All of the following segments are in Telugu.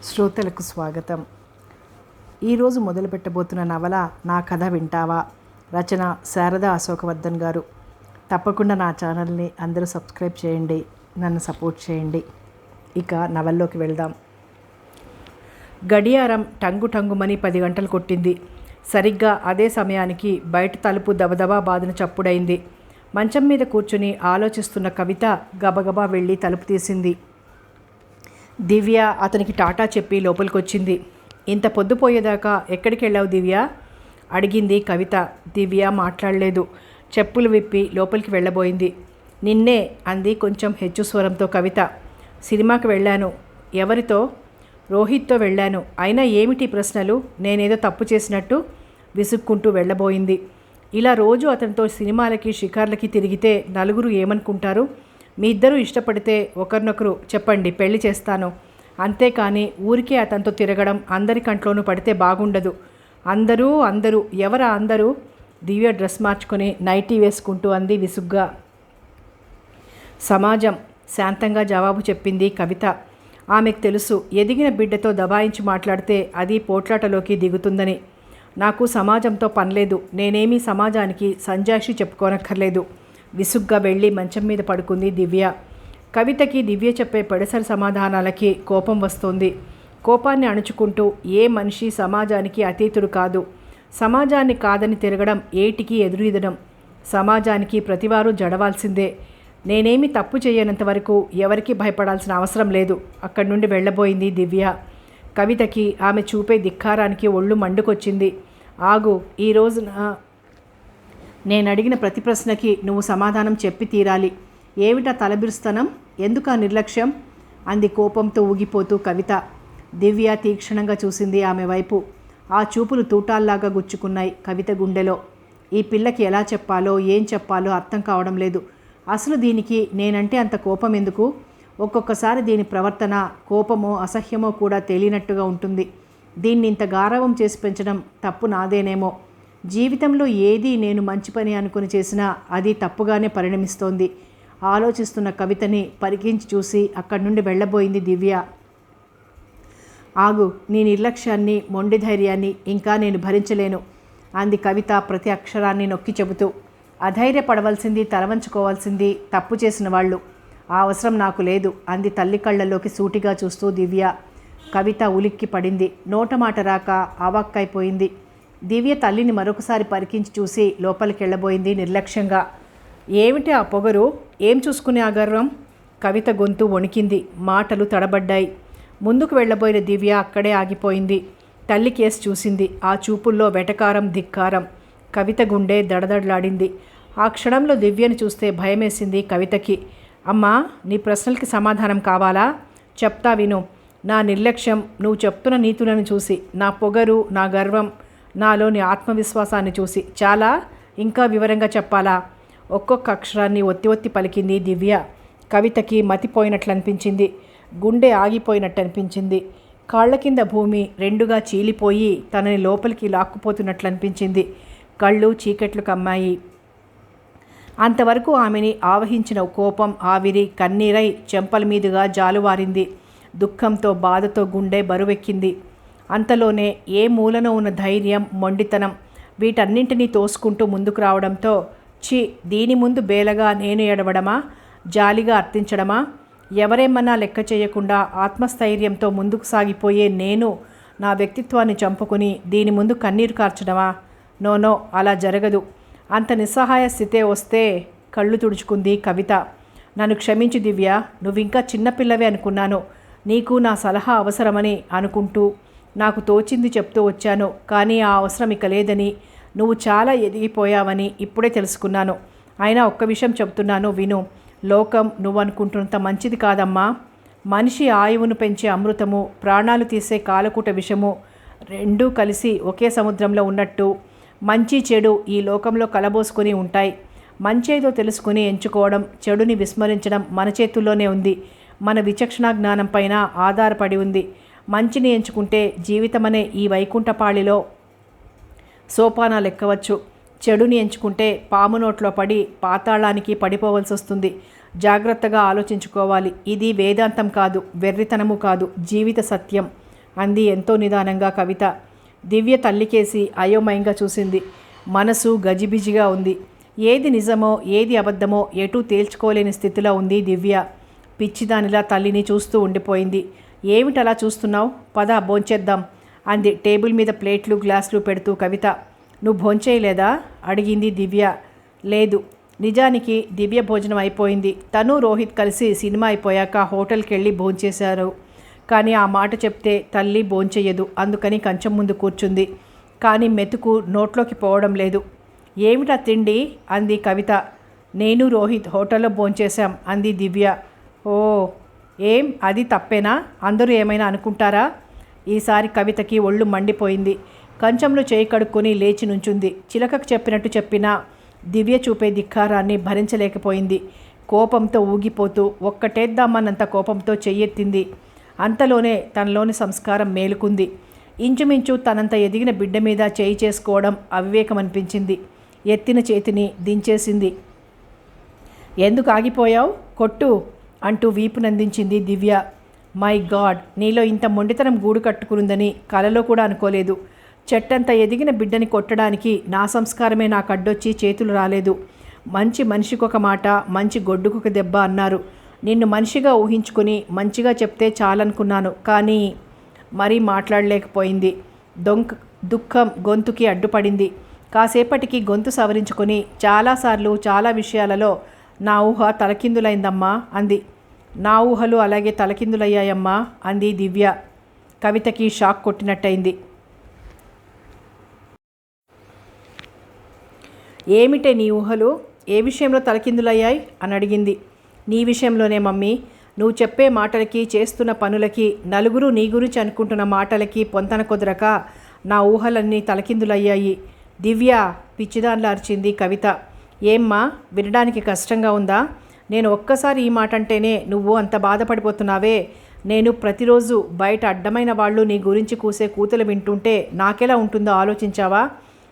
శ్రోతలకు స్వాగతం. ఈరోజు మొదలుపెట్టబోతున్న నవల నా కథ వింటావా. రచన శారదా అశోకవర్ధన్ గారు. తప్పకుండా నా ఛానల్ని అందరూ సబ్స్క్రైబ్ చేయండి, నన్ను సపోర్ట్ చేయండి. ఇక నవల్లోకి వెళ్దాం. గడియారం టంగు టంగుమని 10 గంటలు కొట్టింది. సరిగ్గా అదే సమయానికి బయట తలుపు దబదబా బాదిన చప్పుడైంది. మంచం మీద కూర్చుని ఆలోచిస్తున్న కవిత గబగబా వెళ్ళి తలుపు తీసింది. దివ్య అతనికి టాటా చెప్పి లోపలికొచ్చింది. ఇంత పొద్దుపోయేదాకా ఎక్కడికి వెళ్ళావు దివ్య అడిగింది కవిత. దివ్య మాట్లాడలేదు. చెప్పులు విప్పి లోపలికి వెళ్ళబోయింది. నిన్నే అంది కొంచెం హెచ్చు స్వరంతో కవిత. సినిమాకి వెళ్ళాను. ఎవరితో? రోహిత్తో వెళ్ళాను. అయినా ఏమిటి ప్రశ్నలు? నేనేదో తప్పు చేసినట్టు విసుక్కుంటూ వెళ్ళబోయింది. ఇలా రోజు అతనితో సినిమాలకి షికార్లకి తిరిగితే నలుగురు ఏమనుకుంటారు? మీ ఇద్దరూ ఇష్టపడితే ఒకరినొకరు చెప్పండి, పెళ్లి చేస్తాను. అంతేకాని ఊరికే అతనితో తిరగడం అందరి కంట్లోనూ పడితే బాగుండదు. అందరూ ఎవరా అందరూ? దివ్య డ్రెస్ మార్చుకొని నైటీ వేసుకుంటూ అంది విసుగ్గా. సమాజం శాంతంగా జవాబు చెప్పింది కవిత. ఆమెకు తెలుసు, ఎదిగిన బిడ్డతో దబాయించి మాట్లాడితే అది పోట్లాటలోకి దిగుతుందని. నాకు సమాజంతో పనిలేదు. నేనేమీ సమాజానికి సంజాషి చెప్పుకోనక్కర్లేదు. విసుగ్గా వెళ్ళి మంచం మీద పడుకుంది దివ్య. కవితకి దివ్య చెప్పే పెడసరి సమాధానాలకి కోపం వస్తోంది. కోపాన్ని అణుచుకుంటూ, ఏ మనిషి సమాజానికి అతీతుడు కాదు. సమాజాన్ని కాదని తిరగడం ఏటికి ఎదురీదడం. సమాజానికి ప్రతివారు జడవాల్సిందే. నేనేమి తప్పు చేయనంత వరకు ఎవరికి భయపడాల్సిన అవసరం లేదు. అక్కడి నుండి వెళ్ళబోయింది దివ్య. కవితకి ఆమె చూపే ధిక్కారానికి ఒళ్ళు మండుకొచ్చింది. ఆగు, ఈ రోజున నేను అడిగిన ప్రతి ప్రశ్నకి నువ్వు సమాధానం చెప్పి తీరాలి. ఏమిటా తలబిరుస్తనం? ఎందుకు ఆ నిర్లక్ష్యం? అంది కోపంతో ఊగిపోతూ కవిత. దివ్య తీక్షణంగా చూసింది ఆమె వైపు. ఆ చూపులు తూటాల్లాగా గుచ్చుకున్నాయి కవిత గుండెలో. ఈ పిల్లకి ఎలా చెప్పాలో ఏం చెప్పాలో అర్థం కావడం లేదు. అసలు దీనికి నేనంటే అంత కోపం ఎందుకు? ఒక్కొక్కసారి దీని ప్రవర్తన కోపమో అసహ్యమో కూడా తెలియనట్టుగా ఉంటుంది. దీన్ని ఇంత గారావం చేసి పెంచడం తప్పు నాదేనేమో. జీవితంలో ఏది నేను మంచి పని అనుకుని చేసినా అది తప్పుగానే పరిణమిస్తోంది. ఆలోచిస్తున్న కవితని పరికించి చూసి అక్కడి నుండి వెళ్ళబోయింది దివ్య. ఆగు, నీ నిర్లక్ష్యాన్ని మొండి ధైర్యాన్ని ఇంకా నేను భరించలేను అంది కవిత ప్రతి అక్షరాన్ని నొక్కి చెబుతూ. అధైర్యపడవలసింది, తలవంచుకోవాల్సింది తప్పు చేసిన వాళ్ళు. ఆ అవసరం నాకు లేదు అంది తల్లి కళ్ళల్లోకి సూటిగా చూస్తూ దివ్య. కవిత ఉలిక్కి పడింది. నోటమాట రాక అవాక్కైపోయింది. దివ్య తల్లిని మరొకసారి పరికించి చూసి లోపలికి వెళ్ళబోయింది నిర్లక్ష్యంగా. ఏమిటి ఆ పొగరు? ఏం చూసుకునే ఆ గర్వం? కవిత గొంతు వణికింది. మాటలు తడబడ్డాయి. ముందుకు వెళ్ళబోయిన దివ్య అక్కడే ఆగిపోయింది. తల్లి కేసు చూసింది. ఆ చూపుల్లో వెటకారం, ధిక్కారం. కవిత గుండె దడదడలాడింది. ఆ క్షణంలో దివ్యను చూస్తే భయమేసింది కవితకి. అమ్మా, నీ ప్రశ్నలకి సమాధానం కావాలా? చెప్తా విను. నా నిర్లక్ష్యం, నువ్వు చెప్తున్న నీతులను చూసి, నా పొగరు, నా గర్వం, నాలోని ఆత్మవిశ్వాసాన్ని చూసి చాలా ఇంకా వివరంగా చెప్పాలా? ఒక్కొక్క అక్షరాన్ని ఒత్తి ఒత్తి పలికింది దివ్య. కవితకి మతిపోయినట్లు అనిపించింది. గుండె ఆగిపోయినట్టు అనిపించింది. కాళ్ల కింద భూమి రెండుగా చీలిపోయి తనని లోపలికి లాక్కుపోతున్నట్లు అనిపించింది. కళ్ళు చీకట్లు కమ్మాయి. అంతవరకు ఆమెని ఆవహించిన కోపం ఆవిరి కన్నీరై చెంపల మీదుగా జాలువారింది. దుఃఖంతో బాధతో గుండె బరువెక్కింది. అంతలోనే ఏ మూలన ఉన్న ధైర్యం, మొండితనం వీటన్నింటినీ తోసుకుంటూ ముందుకు రావడంతో, ఛీ, దీని ముందు బేలగా నేను ఎడవడమా, జాలిగా అర్థించడమా? ఎవరేమన్నా లెక్క చేయకుండా ఆత్మస్థైర్యంతో ముందుకు సాగిపోయే నేను నా వ్యక్తిత్వాన్ని చంపుకుని దీని ముందు కన్నీరు కార్చడమా? నోనో, అలా జరగదు. అంత నిస్సహాయ స్థితే వస్తే కళ్ళు తుడుచుకుంది కవిత. నన్ను క్షమించు దివ్య, నువ్వింకా చిన్నపిల్లవే అనుకున్నాను. నీకు నా సలహా అవసరమని అనుకుంటూ నాకు తోచింది చెప్తూ వచ్చాను. కానీ ఆ అవసరం ఇక లేదని, నువ్వు చాలా ఎదిగిపోయావని ఇప్పుడే తెలుసుకున్నాను. అయినా ఒక్క విషయం చెప్తున్నాను విను. లోకం నువ్వు అనుకుంటున్నంత మంచిది కాదమ్మా. మనిషి ఆయువును పెంచే అమృతము, ప్రాణాలు తీసే కాలకూట విషము రెండూ కలిసి ఒకే సముద్రంలో ఉన్నట్టు మంచి చెడు ఈ లోకంలో కలబోసుకొని ఉంటాయి. మంచేదో తెలుసుకుని ఎంచుకోవడం, చెడుని విస్మరించడం మన చేతుల్లోనే ఉంది. మన విచక్షణ జ్ఞానం పైన ఆధారపడి ఉంది. మంచిని ఎంచుకుంటే జీవితమనే ఈ వైకుంఠపాళిలో సోపానాలు ఎక్కవచ్చు. చెడుని ఎంచుకుంటే పాము నోట్లో పడి పాతాళానికి పడిపోవలసి వస్తుంది. జాగ్రత్తగా ఆలోచించుకోవాలి. ఇది వేదాంతం కాదు, వెర్రితనము కాదు, జీవిత సత్యం. అంది ఎంతో నిదానంగా కవిత. దివ్య తల్లికేసి అయోమయంగా చూసింది. మనసు గజిబిజిగా ఉంది. ఏది నిజమో ఏది అబద్ధమో ఎటూ తేల్చుకోలేని స్థితిలో ఉంది దివ్య. పిచ్చిదానిలా తల్లిని చూస్తూ ఉండిపోయింది. ఏమిటలా చూస్తున్నావు? పద భోంచేద్దాం అంది టేబుల్ మీద ప్లేట్లు గ్లాసులు పెడుతూ కవిత. నువ్వు భోంచేయలేదా అడిగింది దివ్య. లేదు. నిజానికి దివ్య భోజనం అయిపోయింది. తను రోహిత్ కలిసి సినిమా అయిపోయాక హోటల్కి వెళ్ళి భోంచేశారు. కానీ ఆ మాట చెప్తే తల్లి భోంచెయ్యదు. అందుకని కంచం ముందు కూర్చుంది. కానీ మెతుకు నోట్లోకి పోవడం లేదు. ఏమిటా తిండి అంది కవిత. నేను రోహిత్ హోటల్లో భోంచేశాం అంది దివ్య. ఓ, ఏం అది తప్పేనా? అందరూ ఏమైనా అనుకుంటారా? ఈసారి కవితకి ఒళ్ళు మండిపోయింది. కంచంలో చేయి కడుక్కొని లేచి నుంచుంది. చిలకకు చెప్పినట్టు చెప్పినా దివ్య చూపే ధిక్కారాన్ని భరించలేకపోయింది. కోపంతో ఊగిపోతూ ఒక్కటేద్దామన్నంత కోపంతో చెయ్యెత్తింది. అంతలోనే తనలోని సంస్కారం మేలుకుంది. ఇంచుమించు తనంత ఎదిగిన బిడ్డ మీద చేయి చేసుకోవడం అవివేకం అనిపించింది. ఎత్తిన చేతిని దించేసింది. ఎందుకు ఆగిపోయావు? కొట్టు అంటూ వీపునందించింది దివ్య. మై గాడ్, నీలో ఇంత మొండితనం గూడు కట్టుకుందని కలలో కూడా అనుకోలేదు. చెట్టంత ఎదిగిన బిడ్డని కొట్టడానికి నా సంస్కారమే నాకు అడ్డొచ్చి చేతులు రాలేదు. మంచి మనిషికొక మాట, మంచి గొడ్డుకొక దెబ్బ అన్నారు. నిన్ను మనిషిగా ఊహించుకుని మంచిగా చెప్తే చాలనుకున్నాను. కానీ మరీ మాట్లాడలేకపోయింది. దుఃఖం గొంతుకి అడ్డుపడింది. కాసేపటికి గొంతు సవరించుకొని చాలాసార్లు చాలా విషయాలలో నా ఊహ తలకిందులైందమ్మా అంది. నా ఊహలు అలాగే తలకిందులయ్యాయమ్మా అంది దివ్య. కవితకి షాక్ కొట్టినట్టయింది. ఏమిటే నీ ఊహలు? ఏ విషయంలో తలకిందులయ్యాయి అని అడిగింది. నీ విషయంలోనే మమ్మీ. నువ్వు చెప్పే మాటలకి, చేస్తున్న పనులకి, నలుగురు నీ గురించి అనుకుంటున్న మాటలకి పొంతన కుదరక నా ఊహలన్నీ తలకిందులయ్యాయి. దివ్య పిచ్చిదాన్లా అరిచింది కవిత. ఏమ్మా, వినడానికి కష్టంగా ఉందా? నేను ఒక్కసారి ఈ మాట అంటేనే నువ్వు అంత బాధపడిపోతున్నావే. నేను ప్రతిరోజు బయట అడ్డమైన వాళ్ళు నీ గురించి కూసే కూతులు వింటుంటే నాకెలా ఉంటుందో ఆలోచించావా?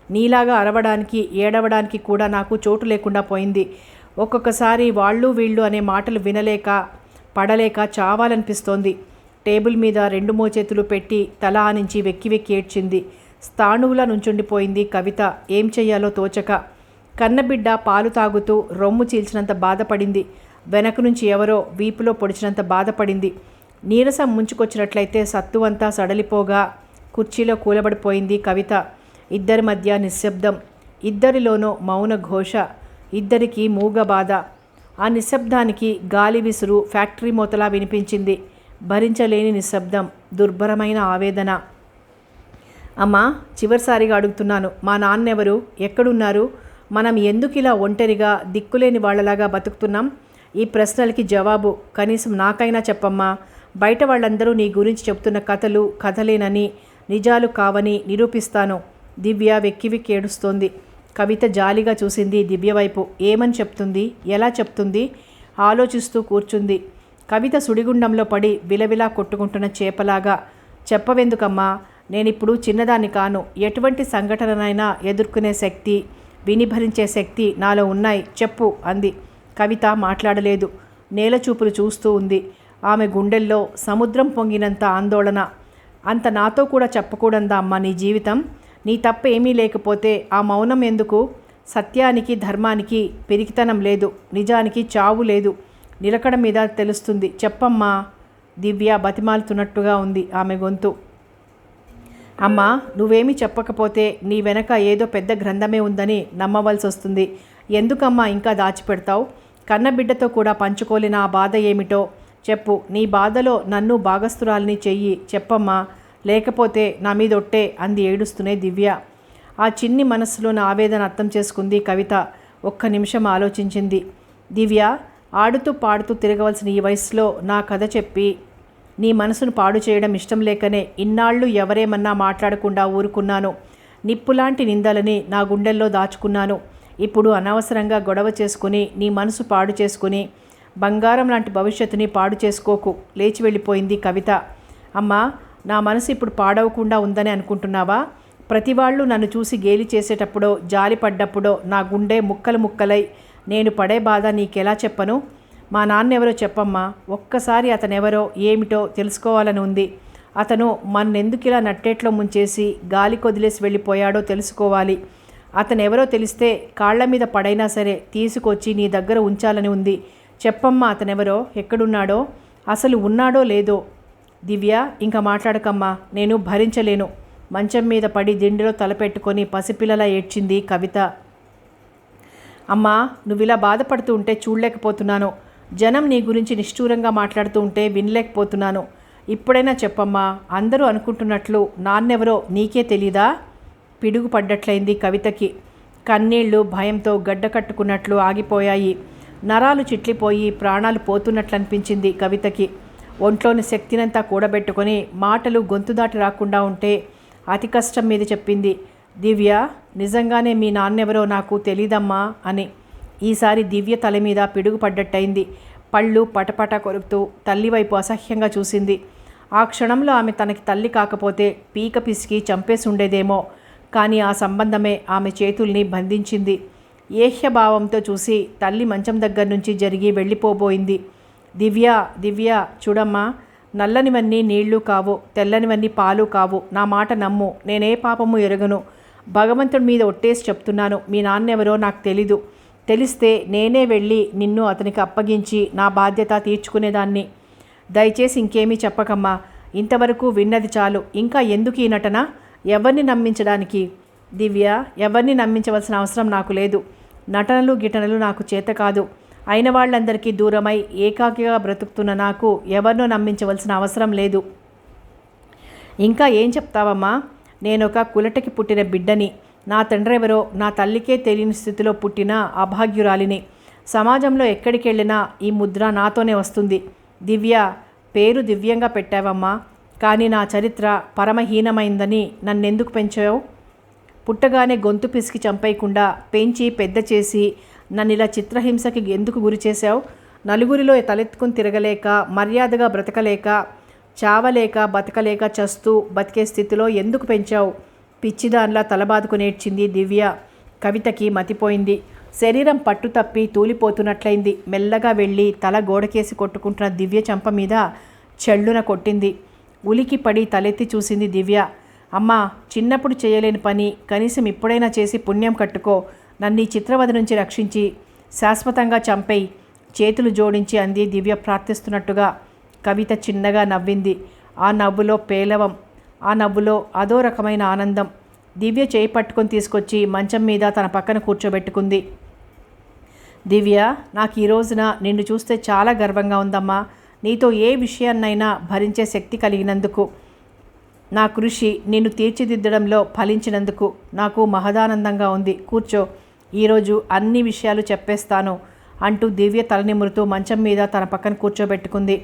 నీలాగా అరవడానికి, ఏడవడానికి కూడా నాకు చోటు లేకుండా పోయింది. ఒక్కొక్కసారి వాళ్ళు వీళ్ళు అనే మాటలు వినలేక పడలేక చావాలనిపిస్తోంది. టేబుల్ మీద 2 మోచేతులు పెట్టి తల ఆనించి వెక్కి వెక్కి ఏడ్చింది. స్థాణువులా నుంచుండిపోయింది కవిత. ఏం చెయ్యాలో తోచక. కన్నబిడ్డ పాలు తాగుతూ రొమ్ము చీల్చినంత బాధపడింది. వెనక నుంచి ఎవరో వీపులో పొడిచినంత బాధపడింది. నీరసం ముంచుకొచ్చినట్లయితే సత్తువంతా సడలిపోగా కుర్చీలో కూలబడిపోయింది కవిత. ఇద్దరి మధ్య నిశ్శబ్దం. ఇద్దరిలోనూ మౌన ఘోష. ఇద్దరికీ మూగ బాధ. ఆ నిశ్శబ్దానికి గాలి విసురు ఫ్యాక్టరీ మూతలా వినిపించింది. భరించలేని నిశ్శబ్దం, దుర్భరమైన ఆవేదన. అమ్మా, చివరిసారిగా అడుగుతున్నాను, మా నాన్నెవరు? ఎక్కడున్నారు? మనం ఎందుకు ఇలా ఒంటరిగా దిక్కులేని వాళ్ళలాగా బతుకుతున్నాం? ఈ ప్రశ్నలకి జవాబు కనీసం నాకైనా చెప్పమ్మా. బయట వాళ్ళందరూ నీ గురించి చెప్తున్న కథలు కథలేనని, నిజాలు కావని నిరూపిస్తాను. దివ్య వెక్కి వెక్కి ఏడుస్తోంది. కవిత జాలిగా చూసింది దివ్య వైపు. ఏమని చెప్తుంది? ఎలా చెప్తుంది? ఆలోచిస్తూ కూర్చుంది. కవిత సుడిగుండంలో పడి విలవిలా కొట్టుకుంటున్న చేపలాగా. చెప్పవెందుకమ్మా, నేనిప్పుడు చిన్నదాన్ని కాను. ఎటువంటి సంఘటననైనా ఎదుర్కొనే శక్తి, వినిభరించే శక్తి నాలో ఉన్నాయి. చెప్పు అంది. కవిత మాట్లాడలేదు. నేల చూపులు చూస్తూ ఉంది. ఆమె గుండెల్లో సముద్రం పొంగినంత ఆందోళన. అంత నాతో కూడా చెప్పకూడందా అమ్మా నీ జీవితం? నీ తప్ప ఏమీ లేకపోతే ఆ మౌనం ఎందుకు? సత్యానికి ధర్మానికి పెరిగితనం లేదు. నిజానికి చావు లేదు. నిలకడ మీద తెలుస్తుంది. చెప్పమ్మా. దివ్య బతిమాలుతున్నట్టుగా ఉంది ఆమె గొంతు. అమ్మా, నువ్వేమీ చెప్పకపోతే నీ వెనక ఏదో పెద్ద గ్రంథమే ఉందని నమ్మవలసి వస్తుంది. ఎందుకమ్మా ఇంకా దాచిపెడతావు? కన్నబిడ్డతో కూడా పంచుకోలేని ఆ బాధ ఏమిటో చెప్పు. నీ బాధలో నన్ను భాగస్థురాలిని చెయ్యి. చెప్పమ్మా, లేకపోతే నా మీదొట్టే అంది ఏడుస్తూనే దివ్య. ఆ చిన్ని మనస్సులోని ఆవేదన అర్థం చేసుకుంది కవిత. ఒక్క నిమిషం ఆలోచించింది. దివ్య, ఆడుతూ పాడుతూ తిరగవలసిన ఈ వయసులో నా కథ చెప్పి నీ మనసును పాడు చేయడం ఇష్టం లేకనే ఇన్నాళ్ళు ఎవరేమన్నా మాట్లాడకుండా ఊరుకున్నాను. నిప్పులాంటి నిందలని నా గుండెల్లో దాచుకున్నాను. ఇప్పుడు అనవసరంగా గొడవ చేసుకుని నీ మనసు పాడు చేసుకుని బంగారం లాంటి భవిష్యత్తుని పాడు చేసుకోకు. లేచి వెళ్ళిపోయింది కవిత. అమ్మా, నా మనసు ఇప్పుడు పాడవకుండా ఉందని అనుకుంటున్నావా? ప్రతివాళ్ళు నన్ను చూసి గేలి చేసేటప్పుడో జాలి పడ్డప్పుడో నా గుండె ముక్కలు ముక్కలై నేను పడే బాధ నీకెలా చెప్పను? మా నాన్నెవరో చెప్పమ్మా. ఒక్కసారి అతనెవరో ఏమిటో తెలుసుకోవాలని ఉంది. అతను మన్నెందుకిలా నట్టేట్లో ముంచేసి గాలి కొదిలేసి వెళ్ళిపోయాడో తెలుసుకోవాలి. అతనెవరో తెలిస్తే కాళ్ల మీద పడైనా సరే తీసుకొచ్చి నీ దగ్గర ఉంచాలని ఉంది. చెప్పమ్మా, అతనెవరో, ఎక్కడున్నాడో, అసలు ఉన్నాడో లేదో. దివ్య, ఇంకా మాట్లాడకమ్మా, నేను భరించలేను. మంచం మీద పడి దిండిలో తలపెట్టుకొని పసిపిల్లలా ఏడ్చింది కవిత. అమ్మా, నువ్విలా బాధపడుతూ ఉంటే చూడలేకపోతున్నాను. జనం నీ గురించి నిష్ఠూరంగా మాట్లాడుతూ ఉంటే వినలేకపోతున్నాను. ఇప్పుడైనా చెప్పమ్మా, అందరూ అనుకుంటున్నట్లు నాన్నెవరో నీకే తెలీదా? పిడుగు పడ్డట్లయింది కవితకి. కన్నీళ్లు భయంతో గడ్డ కట్టుకున్నట్లు ఆగిపోయాయి. నరాలు చిట్లిపోయి ప్రాణాలు పోతున్నట్లనిపించింది కవితకి. ఒంట్లోని శక్తినంతా కూడబెట్టుకొని మాటలు గొంతు దాటి రాకుండా ఉంటే అతి కష్టం మీద చెప్పింది. దివ్య, నిజంగానే మీ నాన్నెవరో నాకు తెలీదమ్మా అని. ఈసారి దివ్య తల మీద పిడుగు పడ్డట్టయింది. పళ్ళు పటపట కొరుకుతూ తల్లివైపు అసహ్యంగా చూసింది. ఆ క్షణంలో ఆమె తనకి తల్లి కాకపోతే పీక పిసికి చంపేసి ఉండేదేమో. కానీ ఆ సంబంధమే ఆమె చేతుల్ని బంధించింది. ఏహ్యభావంతో చూసి తల్లి మంచం దగ్గర నుంచి జరిగి వెళ్ళిపోబోయింది. దివ్య, దివ్య, చూడమ్మా, నల్లనివన్నీ నీళ్లు కావు, తెల్లనివన్నీ పాలు కావు. నా మాట నమ్ము. నేనే పాపము ఎరగను. భగవంతుడి మీద ఒట్టేసి చెప్తున్నాను, మీ నాన్నెవరో నాకు తెలీదు. తెలిస్తే నేనే వెళ్ళి నిన్ను అతనికి అప్పగించి నా బాధ్యత తీర్చుకునేదాన్ని. దయచేసి ఇంకేమీ చెప్పకమ్మా. ఇంతవరకు విన్నది చాలు. ఇంకా ఎందుకు ఈ నటన? ఎవరిని నమ్మించడానికి? దివ్య, ఎవరిని నమ్మించవలసిన అవసరం నాకు లేదు. నటనలు గిటనలు నాకు చేత కాదు. అయిన వాళ్ళందరికీ దూరమై ఏకాకిగా బ్రతుకుతున్న నాకు ఎవరినో నమ్మించవలసిన అవసరం లేదు. ఇంకా ఏం చెప్తావమ్మా? నేనొక కులటకి పుట్టిన బిడ్డని. నా తండ్రెవరో నా తల్లికే తెలియని స్థితిలో పుట్టిన అభాగ్యురాలిని. సమాజంలో ఎక్కడికి వెళ్ళినా ఈ ముద్ర నాతోనే వస్తుంది. దివ్య, పేరు దివ్యంగా పెట్టావమ్మా, కానీ నా చరిత్ర పరమహీనమైందని నన్నెందుకు పెంచావు? పుట్టగానే గొంతు పిసికి చంపేయకుండా పెంచి పెద్ద చేసి నన్నిలా చిత్రహింసకి ఎందుకు గురి చేశావు? నలుగురిలో తలెత్తుకుని తిరగలేక, మర్యాదగా బ్రతకలేక, చావలేక బతకలేక చస్తూ బతికే స్థితిలో ఎందుకు పెంచావు? పిచ్చిదాన్లా తలబాదుకునేడ్చింది దివ్య. కవితకి మతిపోయింది. శరీరం పట్టు తప్పి తూలిపోతున్నట్లయింది. మెల్లగా వెళ్ళి తల గోడకేసి కొట్టుకుంటున్న దివ్య చెంప మీద చెళ్ళున కొట్టింది. ఉలికి పడి తలెత్తి చూసింది దివ్య. అమ్మా, చిన్నప్పుడు చేయలేని పని కనీసం ఇప్పుడైనా చేసి పుణ్యం కట్టుకో. నన్ను ఈ చిత్రవధ నుంచి రక్షించి శాశ్వతంగా చంపేయి. చేతులు జోడించి అంది దివ్య ప్రార్థిస్తున్నట్టుగా. కవిత చిన్నగా నవ్వింది. ఆ నవ్వులో పేలవం, ఆ నవ్వులో అదో రకమైన ఆనందం. దివ్య చేయి పట్టుకొని తీసుకొచ్చి మంచం మీద తన పక్కన కూర్చోబెట్టుకుంది. దివ్య, నాకు ఈ రోజున నిన్ను చూస్తే చాలా గర్వంగా ఉందమ్మా. నీతో ఏ విషయాన్నైనా భరించే శక్తి కలిగినందుకు, నా కృషి నిన్ను తీర్చిదిద్దడంలో ఫలించినందుకు నాకు మహదానందంగా ఉంది. కూర్చో, ఈరోజు అన్ని విషయాలు చెప్పేస్తాను అంటూ దివ్య తలనిమురుతూ మంచం మీద తన పక్కన కూర్చోబెట్టుకుంది.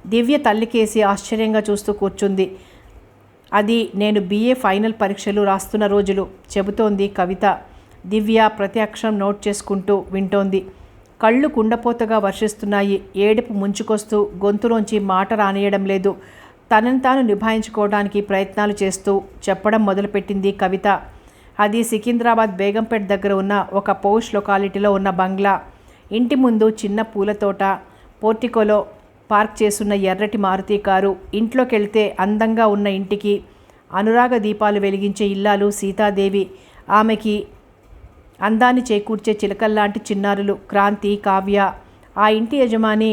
దివ్య తల్లికేసి ఆశ్చర్యంగా చూస్తూ కూర్చుంది. అది నేను BA ఫైనల్ పరీక్షలు రాస్తున్న రోజులు చెబుతోంది కవిత. దివ్య ప్రతి అక్షరం నోట్ చేసుకుంటూ వింటోంది. కళ్ళు కుండపోతగా వర్షిస్తున్నాయి. ఏడుపు ముంచుకొస్తూ గొంతులోంచి మాట రానియడం లేదు. తనను తాను నిభాయించుకోవడానికి ప్రయత్నాలు చేస్తూ చెప్పడం మొదలుపెట్టింది కవిత. అది సికింద్రాబాద్ బేగంపేట దగ్గర ఉన్న ఒక పోష్ లొకాలిటీలో ఉన్న బంగ్లా. ఇంటి ముందు చిన్న పూల తోట, పోర్టికోలో పార్క్ చేసున్న ఎర్రటి మారుతి కారు. ఇంట్లోకి వెళ్తే అందంగా ఉన్న ఇంటికి అనురాగ దీపాలు వెలిగించే ఇల్లాలు సీతాదేవి. ఆమెకి అందాన్ని చేకూర్చే చిలకల్లాంటి చిన్నారులు క్రాంతి, కావ్య. ఆ ఇంటి యజమాని